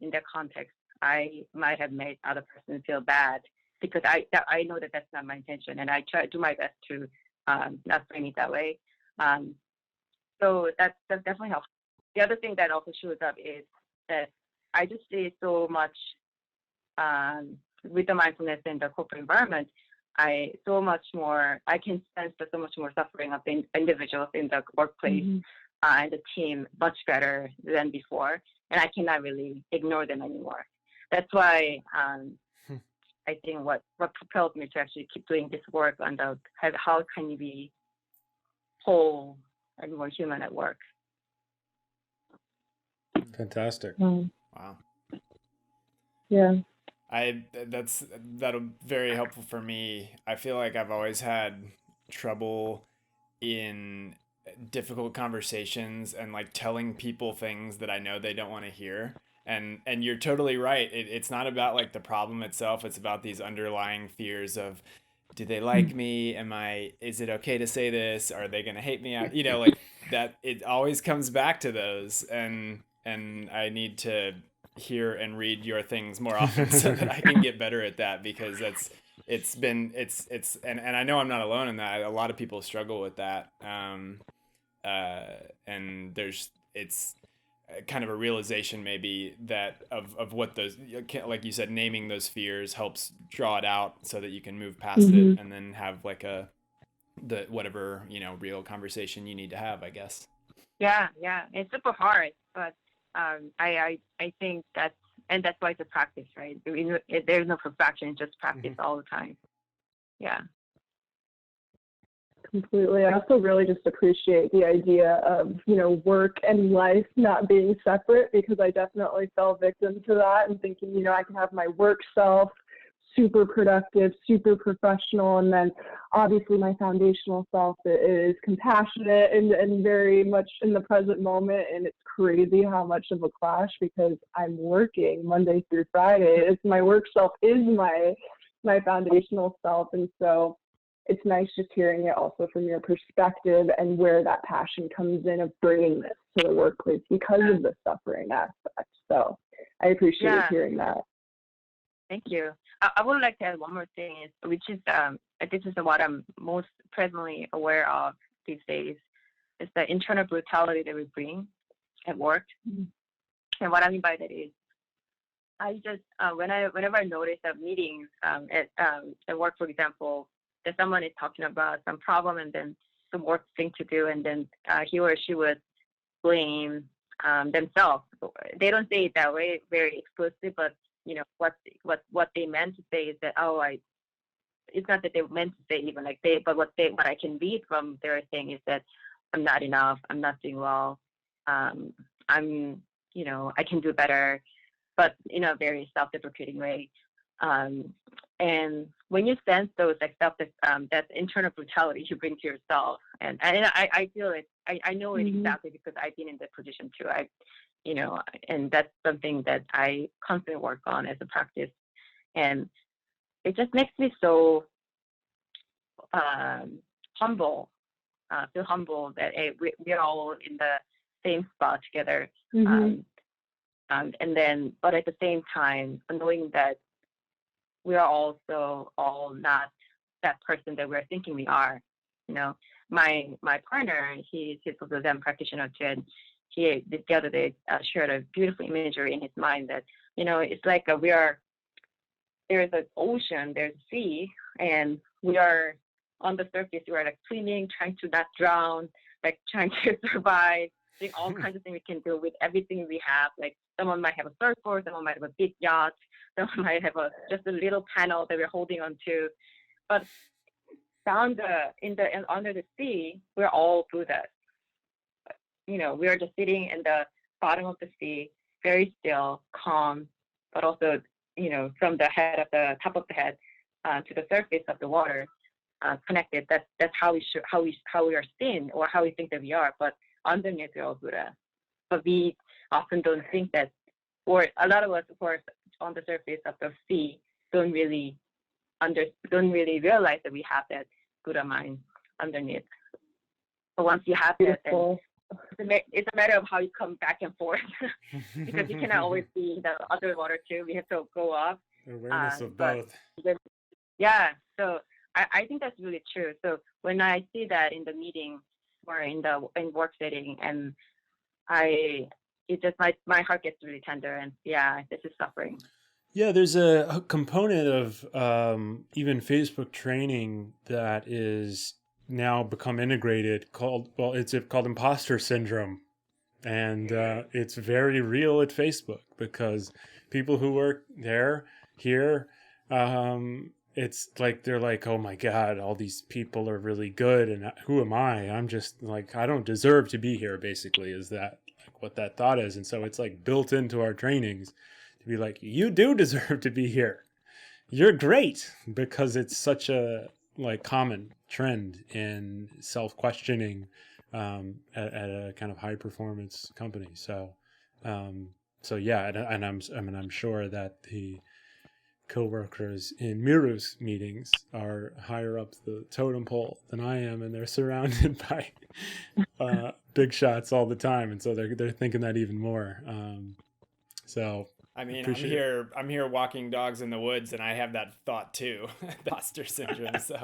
in that context I might have made other person feel bad, because I know that that's not my intention, and I try to do my best to not frame it that way. So that definitely helps. The other thing that also shows up is that I just see so much with the mindfulness in the corporate environment. I can sense so much more suffering of the individuals in the workplace and the team much better than before, and I cannot really ignore them anymore. That's why I I think what propelled me to actually keep doing this work on how can you be whole and more human at work. Fantastic. Wow. Yeah. Yeah. That'll very helpful for me. I feel like I've always had trouble in difficult conversations and like telling people things that I know they don't want to hear. And you're totally right. It's not about like the problem itself. It's about these underlying fears of, do they like me? Is it okay to say this? Are they going to hate me? Like that, it always comes back to those. And I need to hear and read your things more often so that I can get better at that, because and I know I'm not alone in that. A lot of people struggle with that. And it's kind of a realization maybe that of what those, like you said, naming those fears helps draw it out so that you can move past it and then have like the whatever, real conversation you need to have, I guess. Yeah. It's super hard, but I think that's why it's a practice, right? There's no perfection, it's just practice all the time. Yeah. Completely. I also really just appreciate the idea of, work and life not being separate, because I definitely fell victim to that and thinking, I can have my work self, super productive, super professional, and then obviously my foundational self is compassionate and very much in the present moment. And it's crazy how much of a clash, because I'm working Monday through Friday. My work self is my foundational self, and so it's nice just hearing it also from your perspective and where that passion comes in of bringing this to the workplace because of the suffering aspect. So I appreciate hearing that. Thank you. I would like to add one more thing, which is this is what I'm most presently aware of these days, is the internal brutality that we bring at work. And what I mean by that is, I just whenever I notice that meetings at work, for example, that someone is talking about some problem and then some work thing to do, and then he or she would blame themselves. They don't say it that way, very explicitly, but what they meant to say is that, it's not that they meant to say even like but what I can read from their thing is that I'm not enough, I'm not doing well, I'm I can do better, but in a very self-deprecating way. And when you sense those like stuff that internal brutality you bring to yourself, and I feel it, I know it exactly, because I've been in that position too. And that's something that I constantly work on as a practice, and it just makes me so humble, feel humble that we're all in the same spot together. And then, but at the same time, knowing that we are also all not that person that we're thinking we are. My partner, he's also a Zen practitioner too, and he the other day shared a beautiful imagery in his mind that it's like there's an ocean, there's a sea, and we are on the surface. We are like swimming, trying to not drown, like trying to survive, doing all kinds of things we can do with everything we have. Like someone might have a surfboard, someone might have a big yacht, someone might have just a little panel that we're holding on to. But down under the sea, we're all Buddhas. We are just sitting in the bottom of the sea, very still, calm, but also, from the top of the head to the surface of the water, connected. That's how we are seen, or how we think that we are. But underneath, we're all Buddha. But we often don't think that, or a lot of us, of course, on the surface of the sea, don't really realize that we have that Buddha mind underneath. But once you have that, then it's a matter of how you come back and forth, because you cannot always be in the underwater too. We have to go up. Awareness of both. So I think that's really true. So when I see that in the meeting or in work setting, and my heart gets really tender, and this is suffering. Yeah, there's a component of even Facebook training that is now become integrated called Imposter Syndrome. And it's very real at Facebook, because people who work there, here, it's like they're like, oh my God, all these people are really good, and who am I? I'm just like, I don't deserve to be here, basically, is that like what that thought is. And so it's like built into our trainings to be like, you do deserve to be here. You're great, because it's such a like common trend in self-questioning at a kind of high performance company. So yeah, and I'm sure that the co-workers in Miroo's meetings are higher up the totem pole than I am, and they're surrounded by big shots all the time, and so they're thinking that even more. So I mean, I'm here walking dogs in the woods, and I have that thought too, imposter syndrome. So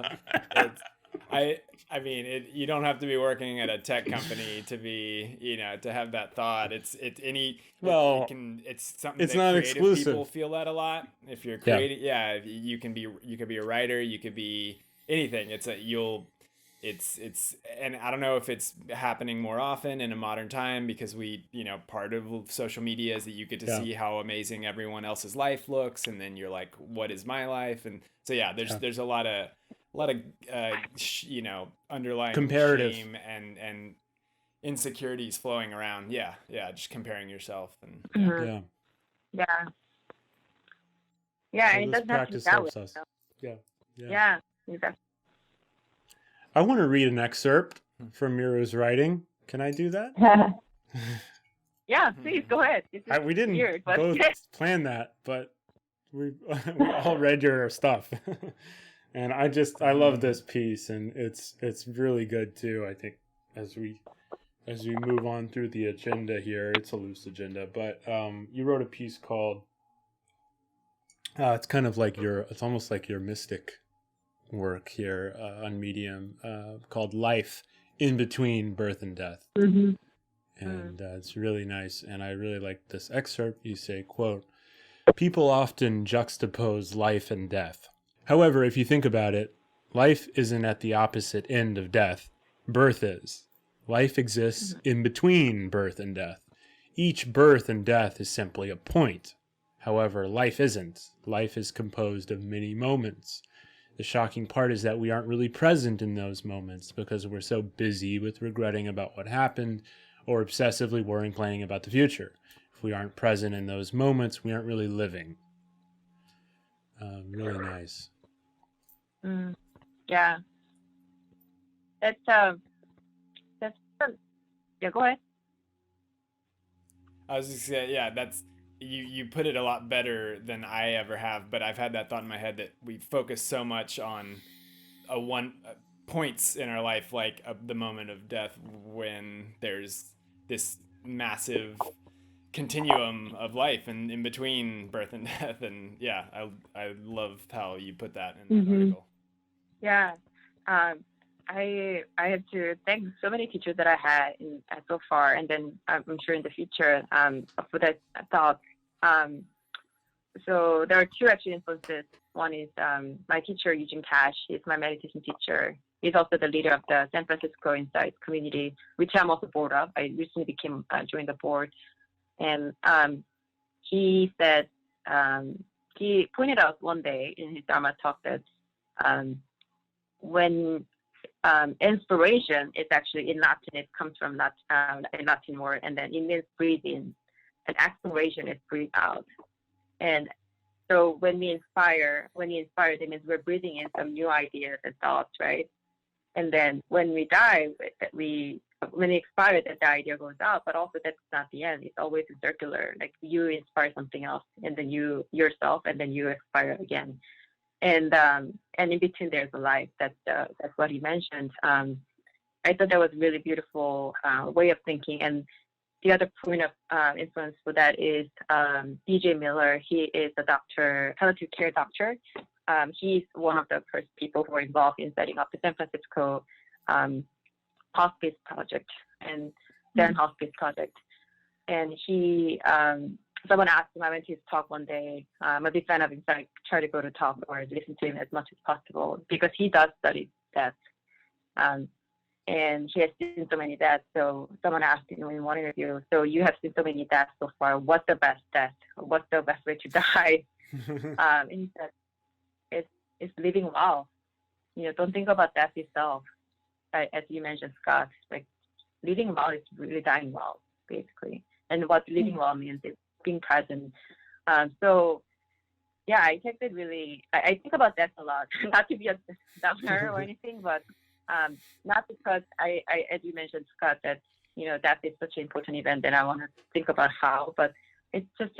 it's, I mean, you don't have to be working at a tech company to be, to have that thought. It's something it's that not creative exclusive. people feel that a lot. If you're creating, you could be a writer, you could be anything. And I don't know if it's happening more often in a modern time, because part of social media is that you get to see how amazing everyone else's life looks, and then you're like, what is my life? And so there's a lot of underlying comparative shame and insecurities flowing around. Just comparing yourself and and it doesn't have to be that way. Yeah, exactly. I want to read an excerpt from Miroo's writing. Can I do that? Yeah, please go ahead. We didn't weird, but... both plan that, but we all read your stuff. And I love this piece, and it's really good too. I think as we move on through the agenda here, it's a loose agenda, but you wrote a piece called it's kind of like it's almost like your mystic work here on Medium, called Life in Between Birth and Death. Mm-hmm. And it's really nice, and I really like this excerpt. You say, quote, "People often juxtapose life and death. However, if you think about it, life isn't at the opposite end of death. Birth is. Life exists in between birth and death. Each birth and death is simply a point. However, life isn't. Life is composed of many moments. The shocking part is that we aren't really present in those moments because we're so busy with regretting about what happened or obsessively worrying, planning about the future. If we aren't present in those moments, we aren't really living." Really nice. Yeah. That's yeah, go ahead. I was just saying, that's you put it a lot better than I ever have, but I've had that thought in my head that we focus so much on points in our life, like the moment of death, when there's this massive continuum of life and in between birth and death. And I love how you put that in that article. Yeah. I have to thank so many teachers that I had so far, and then I'm sure in the future for that thought. So there are two actually influences. One is my teacher, Eugene Cash. He's my meditation teacher. He's also the leader of the San Francisco Insight community, which I'm also board of. I recently joined the board. And he said, he pointed out one day in his Dharma talk that when inspiration is actually in Latin, it comes from a Latin word, and then it means breathe in, and exploration is breathe out. And so when we inspire, that means we're breathing in some new ideas and thoughts, right? And then when we die, when we expire, that the idea goes out, but also that's not the end. It's always a circular. Like you inspire something else, and then you yourself, and then you expire again. And in between there's a life. That's what he mentioned. I thought that was a really beautiful way of thinking. And the other point of influence for that is DJ Miller. He is a doctor, palliative care doctor. He's one of the first people who were involved in setting up the San Francisco hospice project and then hospice project. And he, someone asked him, I went to his talk one day. I'm a big fan of him, so I try to go to talk or listen to him as much as possible because he does study death. And he has seen so many deaths. So someone asked him in one interview, so you have seen so many deaths so far. What's the best death? What's the best way to die? And he said, is living well. Don't think about death itself. As you mentioned, Scott, like living well is really dying well, basically. And what living well means is being present. So yeah, I take it really, I think about death a lot, not to be a downer or anything, but not because as you mentioned, Scott, that, death is such an important event and I want to think about how, but it's just,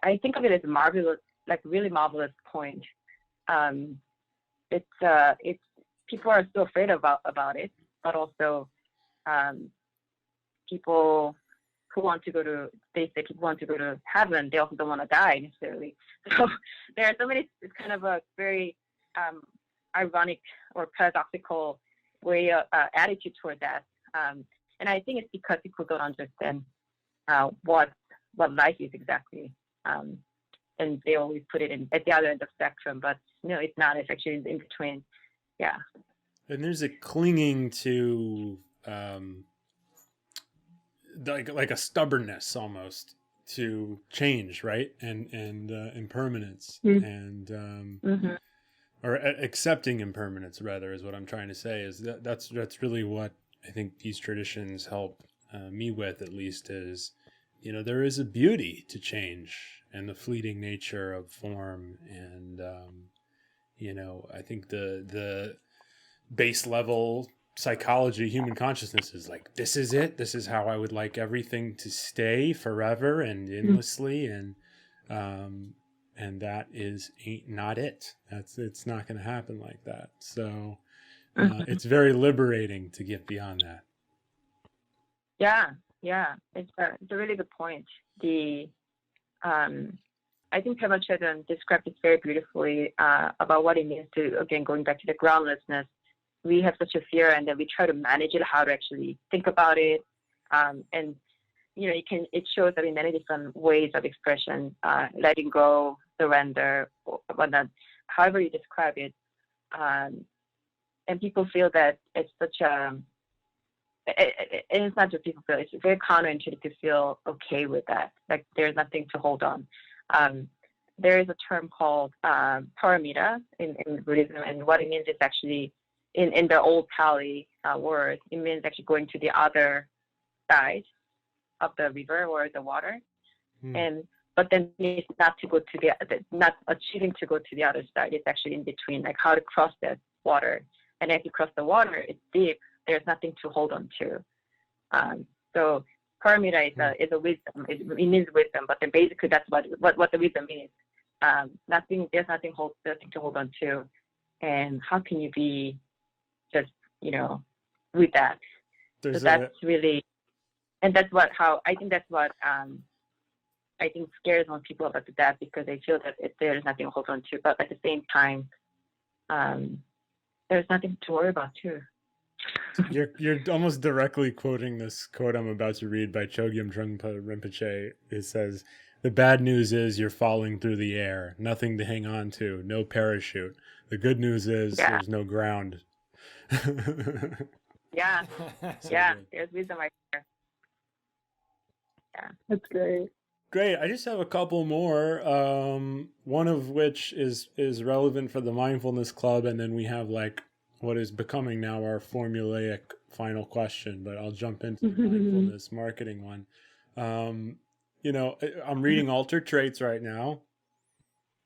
I think of it as a marvelous, like really marvelous point. It's people are so afraid about it, but also people who want to go to, they say people want to go to heaven, they also don't want to die necessarily. So there are so many, it's kind of a very ironic or paradoxical way of attitude toward that. And I think it's because people don't understand what life is exactly. And they always put it in at the other end of the spectrum, but no, it's not. It's actually in between. Yeah. And there's a clinging to like a stubbornness almost to change, right? And impermanence, and or accepting impermanence rather is what I'm trying to say. Is that's really what I think these traditions help me with, at least, is there is a beauty to change and the fleeting nature of form, and I think the base level psychology, human consciousness is like, this is it. This is how I would like everything to stay forever and endlessly, and that ain't not it. It's not going to happen like that. So it's very liberating to get beyond that. Yeah, it's a really good point. I think Pamela described it very beautifully about what it means to, again, going back to the groundlessness. We have such a fear, and then we try to manage it, how to actually think about it. And, it shows up in many different ways of expression, letting go, surrender, or whatnot, however you describe it. And people feel that it's such and it's not just people feel, it's very counterintuitive to feel okay with that. Like there's nothing to hold on. There is a term called paramita in Buddhism, and what it means is actually, in the old Pali word, it means actually going to the other side of the river or the water, but then it's not to go to not achieving to go to the other side. It's actually in between, like how to cross that water. And if you cross the water, it's deep. There's nothing to hold on to. So paramita is a wisdom. It means wisdom, but then basically that's what the wisdom means. There's nothing to hold on to, and how can you be just with that? So that's really, and that's what I think scares most people about the death, because they feel that there's nothing to hold on to, but at the same time, there's nothing to worry about too. You're almost directly quoting this quote I'm about to read by Chogyam Trungpa Rinpoche. It says, "The bad news is you're falling through the air, nothing to hang on to, no parachute. The good news is there's no ground." Yeah, there's wisdom right there. Yeah, that's great. Great. I just have a couple more. One of which is relevant for the Mindfulness Club, and then we have like what is becoming now our formulaic final question. But I'll jump into the mindfulness marketing one. I'm reading Altered Traits right now.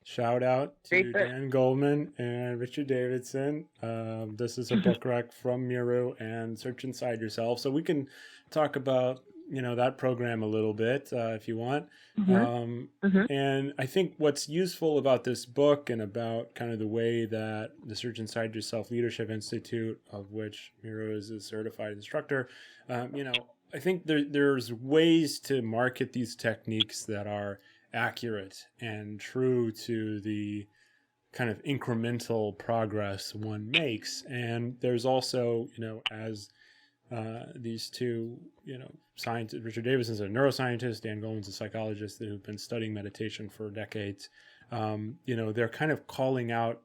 Shout out to Dan Goldman and Richard Davidson. This is a book rec from Miroo and Search Inside Yourself. So we can talk about that program a little bit if you want. And I think what's useful about this book and about kind of the way that the Search Inside Yourself Leadership Institute, of which Miroo is a certified instructor, I think there's ways to market these techniques that are accurate and true to the kind of incremental progress one makes. And there's also, as these two, scientists, Richard Davidson's a neuroscientist, Dan Goldman's a psychologist who've been studying meditation for decades. They're kind of calling out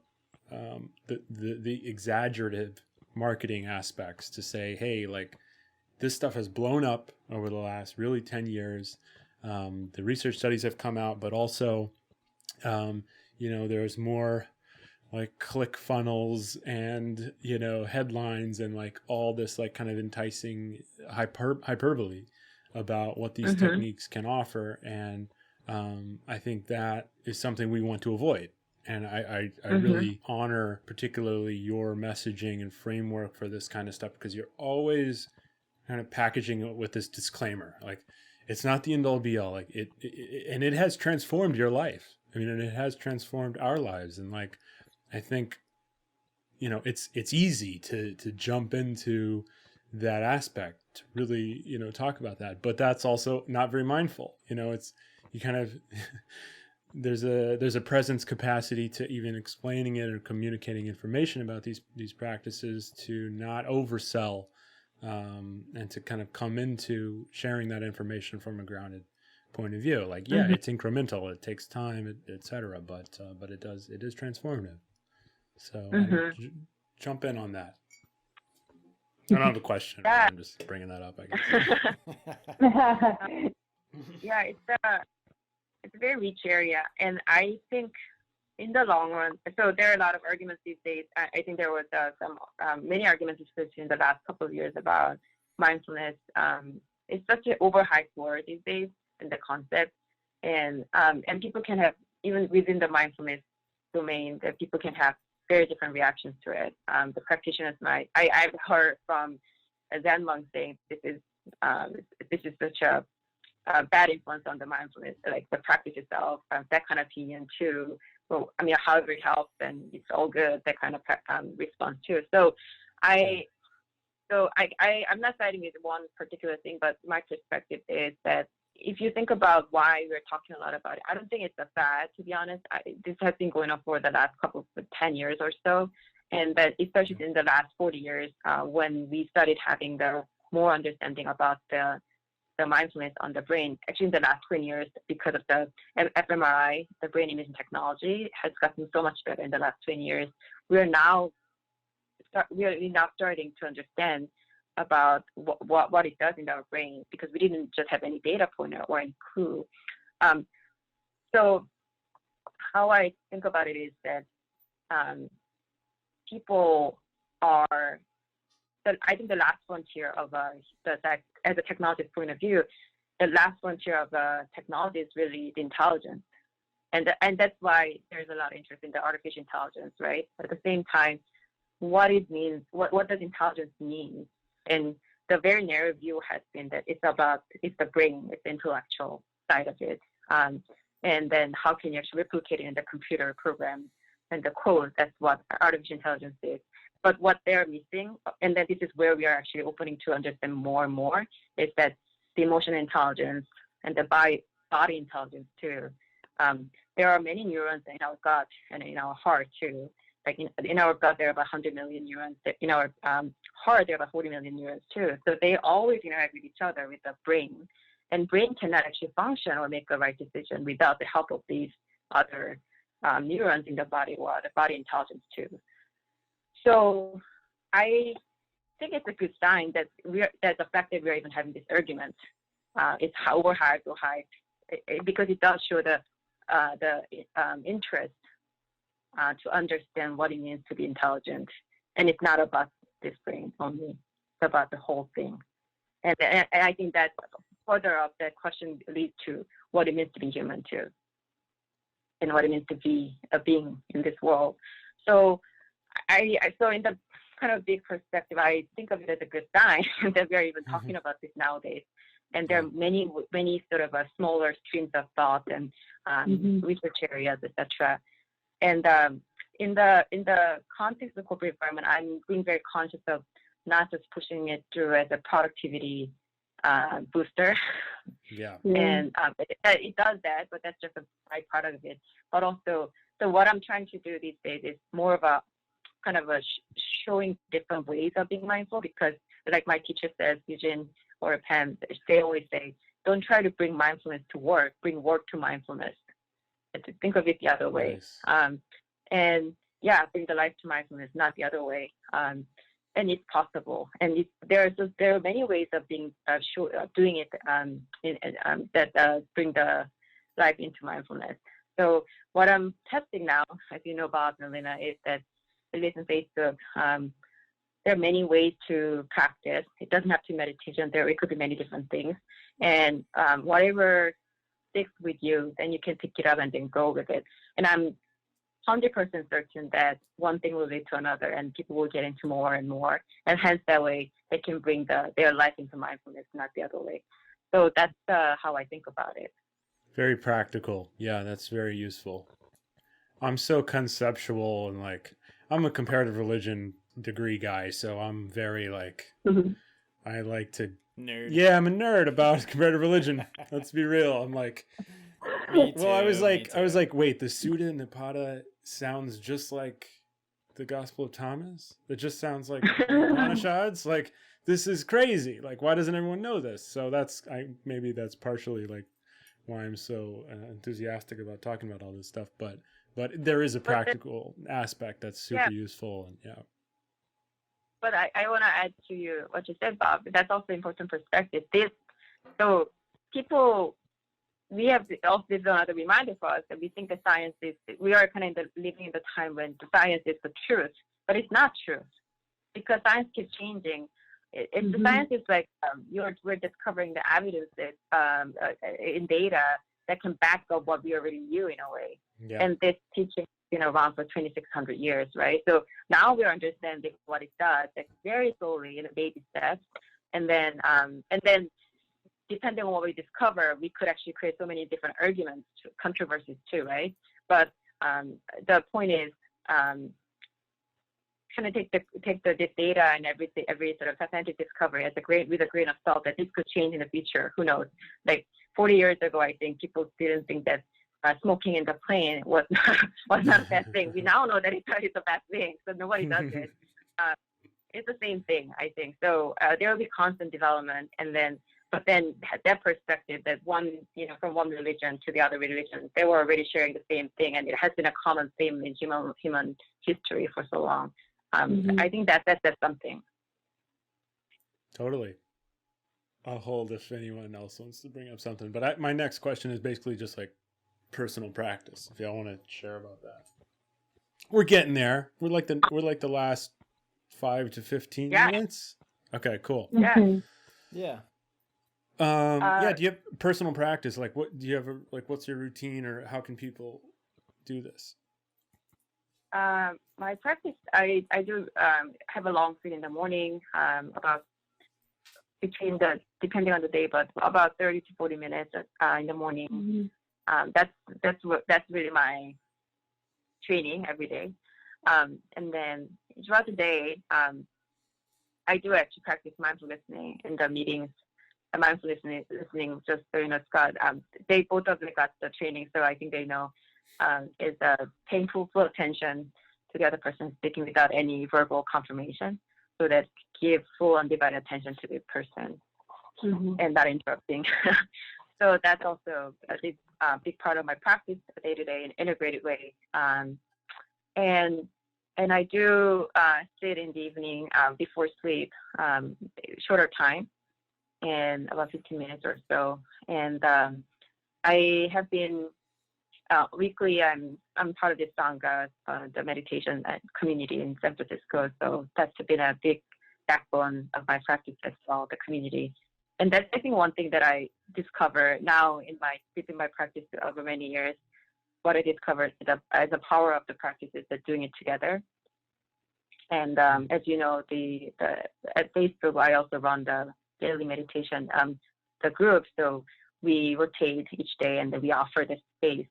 the exaggerative marketing aspects to say, hey, like this stuff has blown up over the last really 10 years. The research studies have come out, but also, there's more like click funnels and, you know, headlines and like all this like kind of enticing hyperbole about what these techniques can offer. And I think that is something we want to avoid. And I really honor particularly your messaging and framework for this kind of stuff, because you're always kind of packaging it with this disclaimer. Like, it's not the end all be all. Like and it has transformed your life. I mean, and it has transformed our lives. And like, I think, you know, it's easy to jump into that aspect, to really, you know, talk about that, but that's also not very mindful. You know, it's, you kind of, there's a presence capacity to even explaining it or communicating information about these practices, to not oversell, and to kind of come into sharing that information from a grounded point of view. Like, yeah, it's incremental, it takes time, etc. But it is transformative. So jump in on that. I don't have a question. Yeah. I'm just bringing that up, I guess. Yeah, it's a very rich area, and I think in the long run, so there are a lot of arguments these days. I think there was many arguments, especially in the last couple of years, about mindfulness. It's such an overhyped word these days in the concept, and people can have, even within the mindfulness domain, that people can have very different reactions to it. The practitioners I've heard from a Zen monk saying this is such a bad influence on the mindfulness, like the practice itself, that kind of opinion too. Well, I mean, however it helps, and it's all good, that kind of response too. So I'm not siding with one particular thing, but my perspective is that if you think about why we're talking a lot about it, I don't think it's a fad, to be honest. This has been going on for the last 10 years or so. And that especially in the last 40 years, when we started having the more understanding about the mindfulness on the brain, actually in the last 20 years, because of the fMRI, the brain imaging technology has gotten so much better in the last 20 years. We are now starting to understand about what it does in our brain, because we didn't just have any data point or any clue. So how I think about it is that people are, I think the last frontier of as a technologist point of view, the last frontier of technology is really the intelligence. And that's why there's a lot of interest in the artificial intelligence, right? But at the same time, what does intelligence mean? And the very narrow view has been that it's the brain, it's the intellectual side of it. And then how can you actually replicate it in the computer program and the code? That's what artificial intelligence is. But what they're missing, and then this is where we are actually opening to understand more and more, is that the emotional intelligence and the body intelligence too. There are many neurons in our gut and in our heart too. Like in our gut, there are about 100 million neurons. In our heart, there are about 40 million neurons too. So they always interact with each other with the brain. And brain cannot actually function or make a right decision without the help of these other neurons in the body, or the body intelligence too. So I think it's a good sign that the fact that we're even having this argument is overhyped or hyped, because it does show the interest to understand what it means to be intelligent. And it's not about this brain only, it's about the whole thing. And I think that further up, that question leads to what it means to be human too, and what it means to be a being in this world. So so in the kind of big perspective, I think of it as a good sign that we're even talking about this nowadays. And there are many sort of smaller streams of thought and research areas, etc. And in the context of the corporate environment, I'm being very conscious of not just pushing it through as a productivity booster. Yeah. And it does that, but that's just a byproduct of it. But also, so what I'm trying to do these days is more of a kind of a showing different ways of being mindful, because like my teacher says, Eugene or Pam, they always say, don't try to bring mindfulness to work, bring work to mindfulness. And to think of it the other way. Nice. And yeah, bring the life to mindfulness, not the other way. And it's possible. And there are many ways of doing it that bring the life into mindfulness. So what I'm testing now, as you know, Bob and Lena, is that at least in Facebook, there are many ways to practice. It doesn't have to be meditation. It could be many different things. And whatever sticks with you, then you can pick it up and then go with it. And I'm 100% certain that one thing will lead to another, and people will get into more and more. And hence that way they can bring their life into mindfulness, not the other way. So that's how I think about it. Very practical. Yeah, that's very useful. I'm so conceptual, and like I'm a comparative religion degree guy, so I'm very like I like to nerd. Yeah, I'm a nerd about comparative religion. Let's be real. I'm like I was like, wait, the Sutta Nipata sounds just like the Gospel of Thomas? It just sounds like Upanishads? Like, this is crazy. Like, why doesn't everyone know this? So maybe that's partially like why I'm so enthusiastic about talking about all this stuff. But there is a practical aspect that's super useful, and yeah. But I want to add to what you said, Bob. That's also important perspective. So people, we have also this is another reminder for us that we think that science is, we are kind of living in the time when the science is the truth, but it's not truth, because science keeps changing. The science is like we're discovering the evidences in data that can back up what we already knew in a way. Yeah. And this teaching been around for 2,600 years, right? So now we're understanding what it does, like very slowly in a baby steps, and then depending on what we discover, we could actually create so many different arguments, controversies too, right? But the point is, kind of take this data and every sort of scientific discovery with a grain of salt, that this could change in the future. Who knows? Like 40 years ago, I think people didn't think that smoking in the plane was not a bad thing. We now know that it's a bad thing, so nobody does it. It's the same thing, I think. So there will be constant development, but then that perspective that from one religion to the other religion, they were already sharing the same thing, and it has been a common theme in human history for so long. I think that's something. Totally. I'll hold if anyone else wants to bring up something. But my next question is basically just like personal practice. If y'all want to share about that, we're getting there. We're like the last 5 to 15 minutes. Okay, cool. Yeah. Yeah. Do you have personal practice? Like, what do you have? What's your routine, or how can people do this? My practice, I do have a long sit in the morning, about depending on the day, but about 30 to 40 minutes in the morning. That's really my training every day. And then throughout the day, I do actually practice mindful listening in the meetings. Mindful listening, just so you know, Scott, they both of them got the training, so I think they know, is paying full attention to the other person speaking without any verbal confirmation, so that give full undivided attention to the person and not interrupting. So that's also a big part of my practice day to day in an integrated way. And I do sit in the evening before sleep, shorter time, and about 15 minutes or so. And I have been weekly. I'm part of the Sangha, the meditation community in San Francisco. So that's been a big backbone of my practice as well, the community. And that's, I think, one thing that I discover now within my practice over many years. What I discovered as the power of the practice is that doing it together. And as you know, at Facebook, I also run the daily meditation, the group. So we rotate each day, and then we offer the space.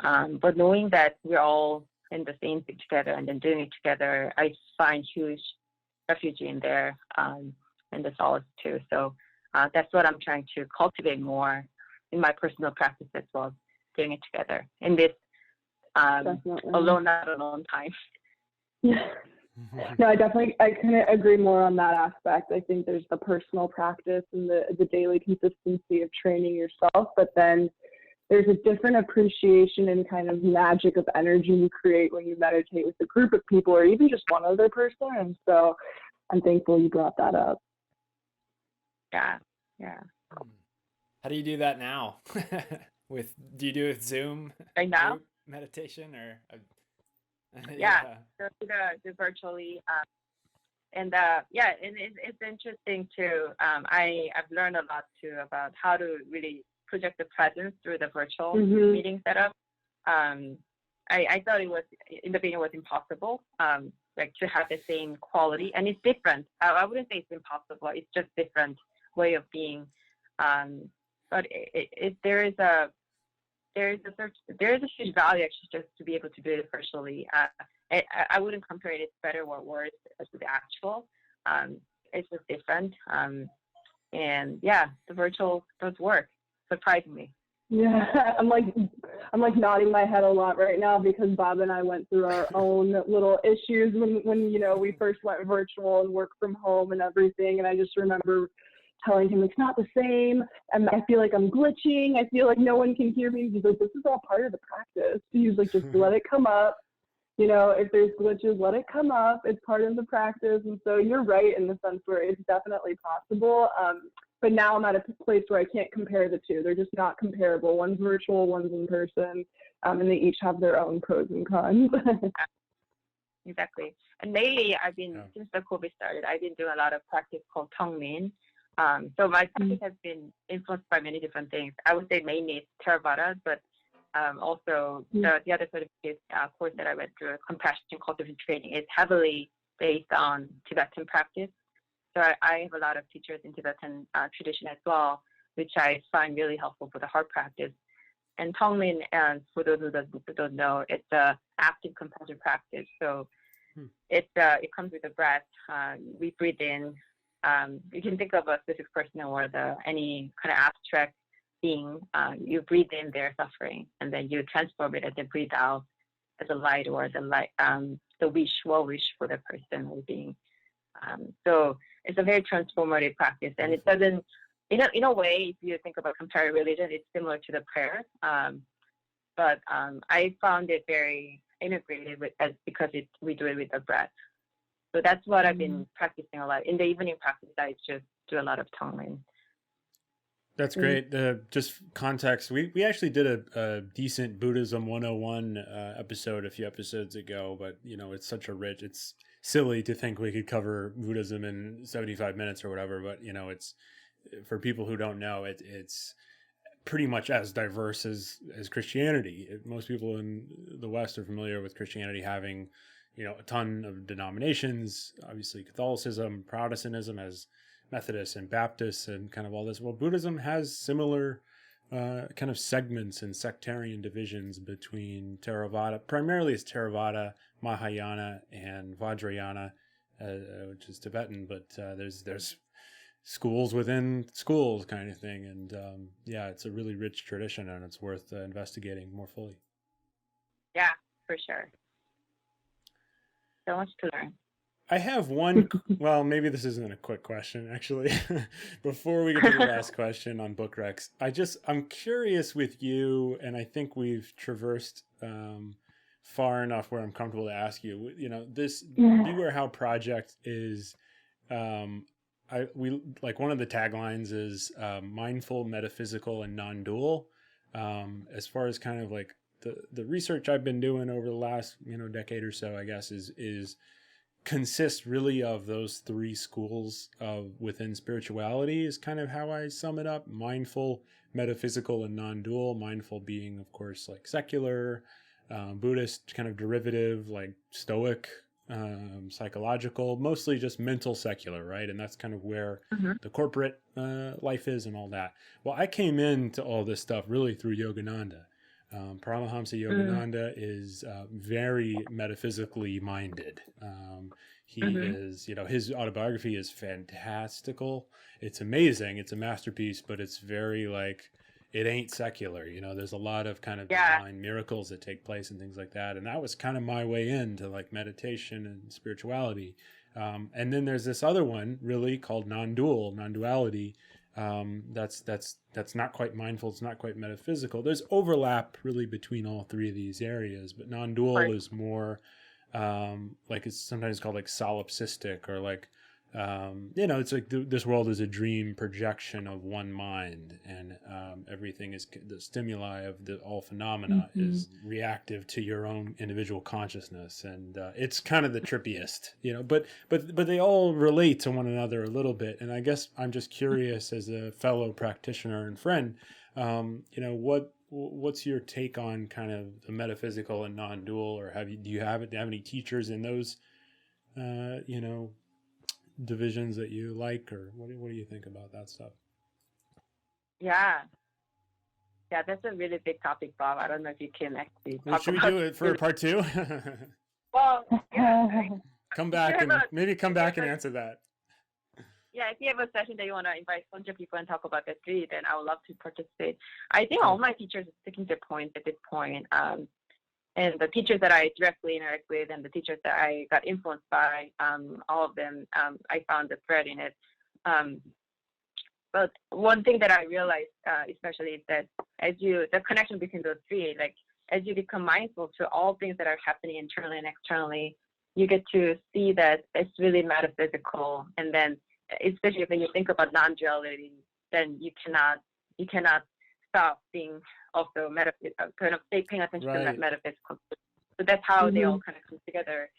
But knowing that we're all in the same thing together and then doing it together, I find huge refuge in there, and the solace too. So that's what I'm trying to cultivate more in my personal practice as well, doing it together in this alone, not alone time. No, I kind of agree more on that aspect. I think there's the personal practice and the daily consistency of training yourself, but then there's a different appreciation and kind of magic of energy you create when you meditate with a group of people or even just one other person. And so I'm thankful you brought that up. Yeah. How do you do that now? Do you do it Zoom right now? meditation or? Yeah, so the virtually. And it's interesting too. I've learned a lot too about how to really project the presence through the virtual meeting setup. I thought it was in the beginning was impossible, like to have the same quality, and it's different. I wouldn't say it's impossible. It's just different way of being. But there is a huge value actually just to be able to do it virtually. I wouldn't compare it. It's better or worse to the actual. It's just different. And yeah, the virtual does work, surprisingly. Yeah, I'm like nodding my head a lot right now because Bob and I went through our own little issues when we first went virtual and work from home and everything. And I just remember telling him it's not the same, and I feel like I'm glitching. I feel like no one can hear me. He's like, this is all part of the practice. He's like, just let it come up. If there's glitches, let it come up. It's part of the practice. And so you're right in the sense where it's definitely possible. But now I'm at a place where I can't compare the two. They're just not comparable. One's virtual, one's in person, and they each have their own pros and cons. Exactly. And lately, since the COVID started, I've been doing a lot of practice called Tongmin. So my practice has been influenced by many different things. I would say mainly it's Theravada, but also the other certificate course that I went through, compassion cultivation training, is heavily based on Tibetan practice. So I have a lot of teachers in Tibetan tradition as well, which I find really helpful for the heart practice. And Tongmin, for those who don't know, it's an active compassion practice. So it comes with the breath. We breathe in. You can think of a specific person or any kind of abstract being. You breathe in their suffering, and then you transform it and then breathe out as a light or the wish for the person or being. So it's a very transformative practice, and it doesn't, in a way, if you think about comparing religion, it's similar to the prayer. But I found it very integrated because we do it with the breath. So that's what I've been practicing a lot. In the evening practice, I just do a lot of Tongmin. That's great. Just context, we actually did a decent Buddhism 101 episode a few episodes ago, but it's silly to think we could cover Buddhism in 75 minutes or whatever, but it's, for people who don't know, it's pretty much as diverse as Christianity. Most people in the West are familiar with Christianity having a ton of denominations. Obviously Catholicism, Protestantism has Methodists and Baptists and kind of all this. Well, Buddhism has similar kind of segments and sectarian divisions between Theravada. Primarily it's Theravada, Mahayana, and Vajrayana, which is Tibetan, but there's schools within schools kind of thing. And it's a really rich tradition, and it's worth investigating more fully. Yeah, for sure. So much to learn. I have one, well, maybe this isn't a quick question, actually. Before we get to the last question on book recs, I'm curious with you, and I think we've traversed far enough where I'm comfortable to ask you, this Beware How project is, one of the taglines is mindful, metaphysical, and non-dual. As far as kind of like the research I've been doing over the last, decade or so, I guess, is consists really of those three schools of within spirituality is kind of how I sum it up: mindful, metaphysical, and non-dual. Mindful being, of course, like secular, Buddhist kind of derivative, like Stoic, psychological, mostly just mental secular, right? And that's kind of where the corporate life is and all that. Well, I came into all this stuff really through Yogananda. Paramahamsa Yogananda is very metaphysically minded. He is, his autobiography is fantastical. It's amazing. It's a masterpiece, but it's very it ain't secular. There's a lot of kind of divine miracles that take place and things like that. And that was kind of my way into meditation and spirituality. And then there's this other one really called non-duality. That's not quite mindful. It's not quite metaphysical. There's overlap really between all three of these areas, but non-dual is more, it's sometimes called solipsistic or it's like this world is a dream projection of one mind, and everything is the stimuli of all phenomena is reactive to your own individual consciousness, and it's kind of the trippiest, but they all relate to one another a little bit. And I guess I'm just curious, as a fellow practitioner and friend, what's your take on kind of the metaphysical and non-dual, or do you have any teachers in those divisions that you like, or what do you think about that stuff? Yeah, that's a really big topic, Bob. I don't know if you can actually should we do it for part 2? Well, yeah. come back and answer that. Yeah, if you have a session that you want to invite a bunch of people and talk about that tree, then I would love to participate. I think all my teachers are sticking to points at this point. And the teachers that I directly interact with and the teachers that I got influenced by, all of them, I found the thread in it. But one thing that I realized, especially, is that the connection between those three, like as you become mindful to all things that are happening internally and externally, you get to see that it's really metaphysical. And then, especially when you think about non-duality, then you cannot stop being also kind of paying attention to that metaphysical. So that's how they all kind of come together.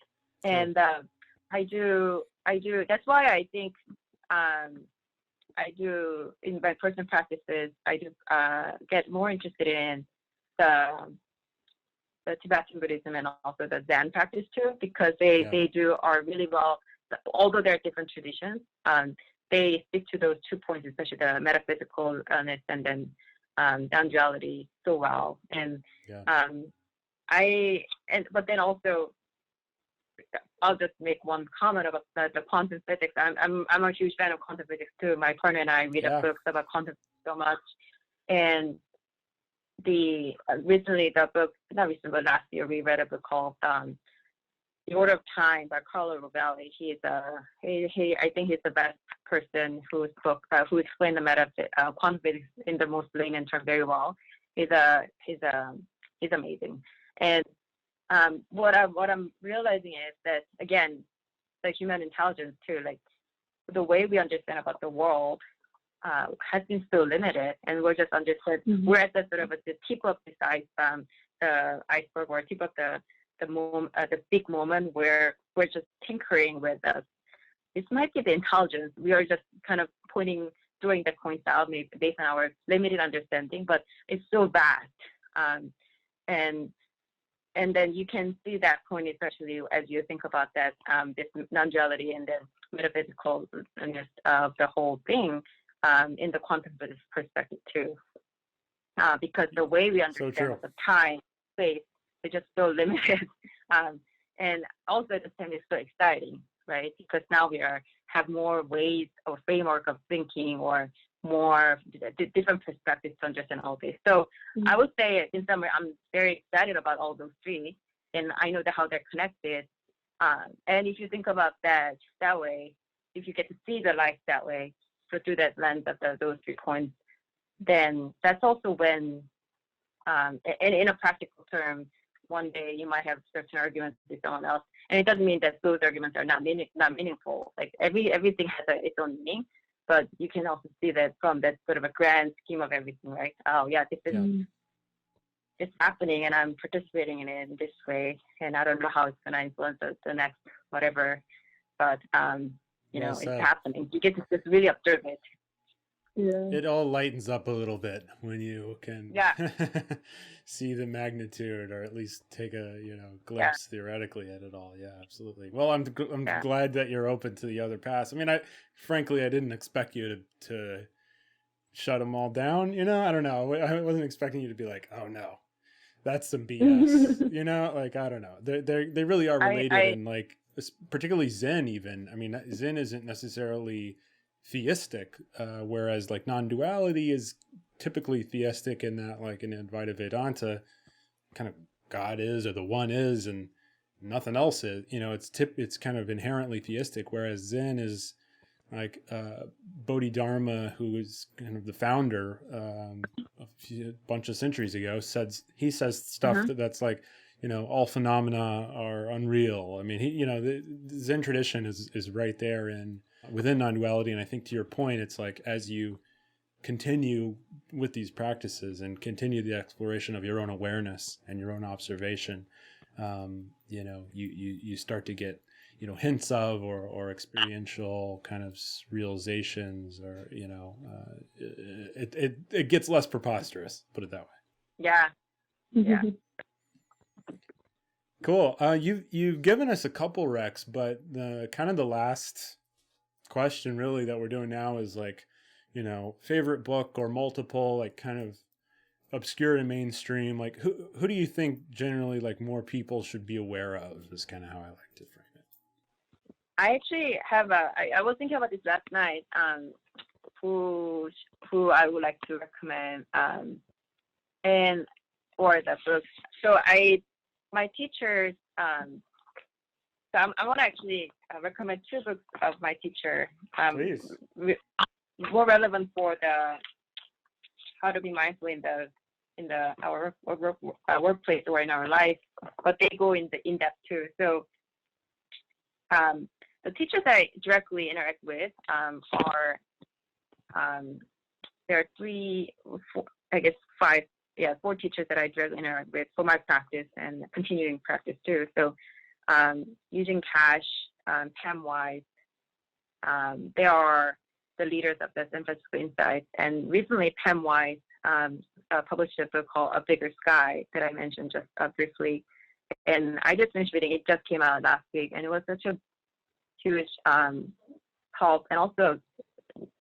And I do. That's why I think I do in my personal practices. I do get more interested in the Tibetan Buddhism and also the Zen practice too, because they are really well. Although there are different traditions, they stick to those 2 points, especially the metaphysicalness and then non-duality so well. And but then also, I'll just make one comment about the quantum physics. I'm a huge fan of quantum physics too. My partner and I read books about quantum physics so much. And last year we read a book called The Order of Time by Carlo Robelli. I think he's the best person who explained the quantum physics in the most layman term very well. He's amazing. And what I'm realizing is that, again, the human intelligence too, like the way we understand about the world has been so limited, and we're just understood. We're at the sort of the tip of this the iceberg, or tip of the big moment where we're just tinkering with this might be the intelligence. We are just kind of throwing the points out, maybe based on our limited understanding, but it's so vast. And then you can see that point, especially as you think about that, this non-duality and the metaphysicalness of the whole thing in the quantum Buddhist perspective too. Because the way we understand the time, space, is just so limited. And also at the same time, it's so exciting, right? Because now we have more ways or framework of thinking, or more different perspectives to understand all this. So I would say, in summary, I'm very excited about all those three, and I know how they're connected. And if you think about that way, if you get to see the life that way, so through that lens of those 3 points, then that's also when, and in a practical term, one day you might have certain arguments with someone else, and it doesn't mean that those arguments are not meaningful. Like everything has its own meaning, but you can also see that from that sort of a grand scheme of everything, right? Oh yeah, this is it's happening, and I'm participating in it in this way, and I don't know how it's going to influence the next whatever, but it's happening. You get to just really observe it. Yeah. It all lightens up a little bit when you can see the magnitude, or at least take a glimpse theoretically at it all. Yeah, absolutely. Well, I'm glad that you're open to the other paths. I mean, frankly I didn't expect you to shut them all down. I don't know. I wasn't expecting you to be like, oh no, that's some BS. Like, I don't know. They really are related, and like particularly Zen. Even Zen isn't necessarily theistic, whereas like non-duality is typically theistic in that, like in Advaita Vedanta, kind of God is, or the one is, and nothing else is. It's kind of inherently theistic, whereas Zen is like Bodhidharma, who is kind of the founder a bunch of centuries ago, he says stuff that's like, all phenomena are unreal. I mean, the Zen tradition is right there within non-duality. And I think to your point, it's like, as you continue with these practices and continue the exploration of your own awareness and your own observation, you start to get, hints of or experiential kind of realizations, or, it gets less preposterous, put it that way. Yeah. Yeah. Cool. You've given us a couple recs, but the last question really that we're doing now is like, favorite book or multiple, like kind of obscure and mainstream. Like who do you think generally like more people should be aware of, is kind of how I like to frame it. I actually have I was thinking about this last night, who I would like to recommend, or the books. So my teachers, so I want to actually recommend two books of my teacher. Please. More relevant for the how to be mindful in our workplace or in our life, but they go in depth too. So the teachers I directly interact with are there are four teachers that I directly interact with for my practice and continuing practice too. So using Cash, Pam Weiss, they are the leaders of the Physical Insights. And recently, Pam Weiss published a book called A Bigger Sky that I mentioned just briefly. And I just finished reading it. It just came out last week, and it was such a huge help, and also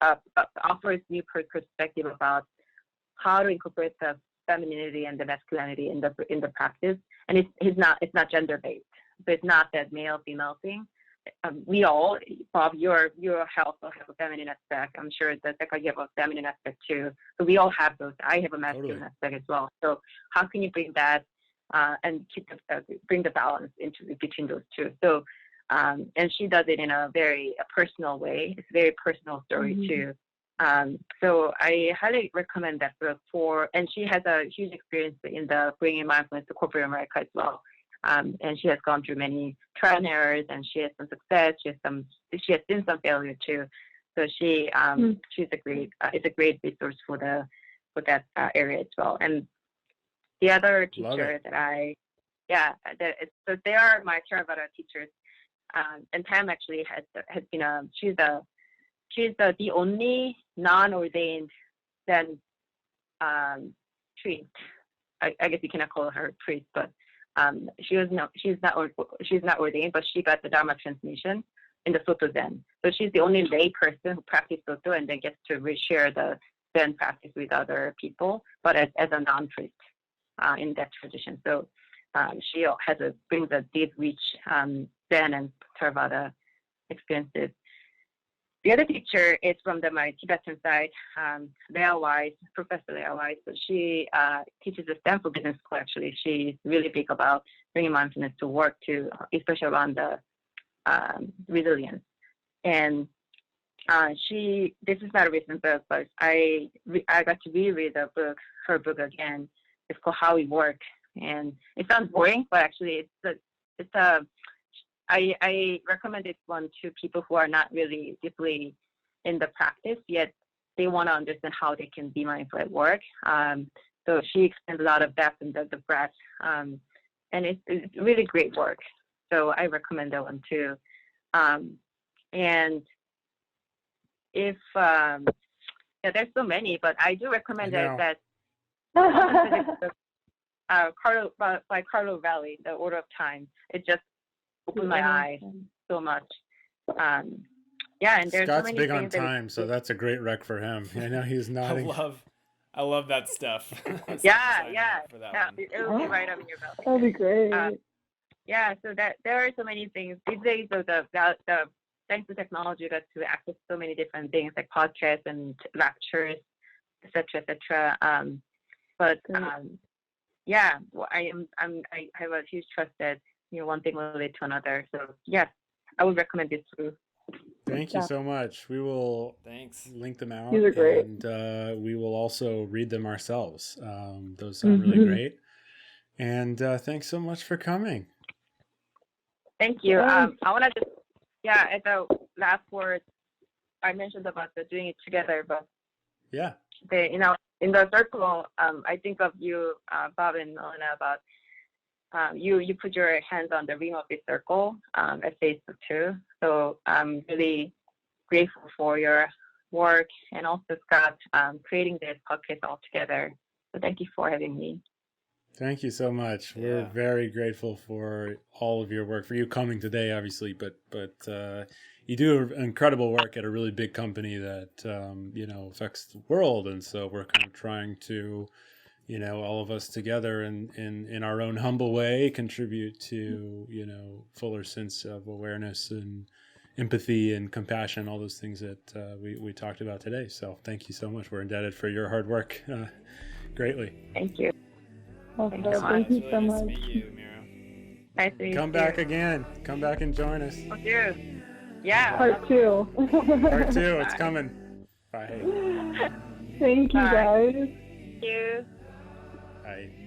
offers new perspective about how to incorporate the femininity and the masculinity in the practice. And it's not gender based, so it's not that male female thing. We all, Bob, your health will have a feminine aspect. I'm sure that you have a feminine aspect too. So we all have those. I have a masculine aspect as well. So how can you bring that and bring the balance between those two? So and she does it in a very personal way. It's a very personal story too. So I highly recommend that book and she has a huge experience in the bringing mindfulness to corporate America as well. And she has gone through many trial and errors, and she has some success. She has seen some failure too. So she's a great resource for that area as well. And the other teacher so they are my Theravada teachers. And Pam actually has been she's the only non-ordained Zen priest. I guess you cannot call her priest, but she's not ordained, but she got the Dharma transmission in the Soto Zen. So she's the only lay person who practices Soto and then gets to share the Zen practice with other people, but as a non-priest in that tradition. So she brings a deep, rich Zen and Theravada experiences. The other teacher is from my Tibetan side, Leah Weiss, Professor Leah Weiss. So she teaches at Stanford Business School, actually. She's really big about bringing mindfulness to work, especially around the resilience. And this is not a recent book, but I got to reread her book again. It's called How We Work. And it sounds boring, but actually I recommend this one to people who are not really deeply in the practice, yet they want to understand how they can be mindful at work. So she extends a lot of depth in the breath, and it's really great work. So I recommend that one too. And if there's so many, but I do recommend that Carlo by Carlo Rovelli, The Order of Time. It just opened my eyes so much. And there's Scott's so many big on time, so that's a great rec for him. I know he's nodding. I love that stuff. Yeah. It will be right up in your belt. That'll be great. So that there are so many things these days. So thanks to technology, you got to access so many different things like podcasts and lectures, etc. I have a huge trust that one thing will lead to another. So yes, I would recommend this too. Thank you so much. We will link them out, These are great. and we will also read them ourselves. Those sound really great. And thanks so much for coming. Thank you. I want to just, at the last word, I mentioned about the doing it together, but yeah, in the circle, I think of you, Bob and Elena, about you put your hands on the ring of the circle at Facebook too. So I'm really grateful for your work, and also Scott creating this podcast all together. So thank you for having me. Thank you so much. Yeah. We're very grateful for all of your work, for you coming today, obviously, but you do incredible work at a really big company that affects the world, and so we're kind of trying to, all of us together in our own humble way contribute to fuller sense of awareness and empathy and compassion, all those things that we talked about today. So thank you so much. We're indebted for your hard work greatly. Thank you. Thank you It's so really nice much. to meet you, Miroo. Nice to meet Come you. back again. Come back and join us. Thank you. Yeah. Part 2. Part 2, it's coming. Bye. Thank you, Bye. guys. Thank you. Bye.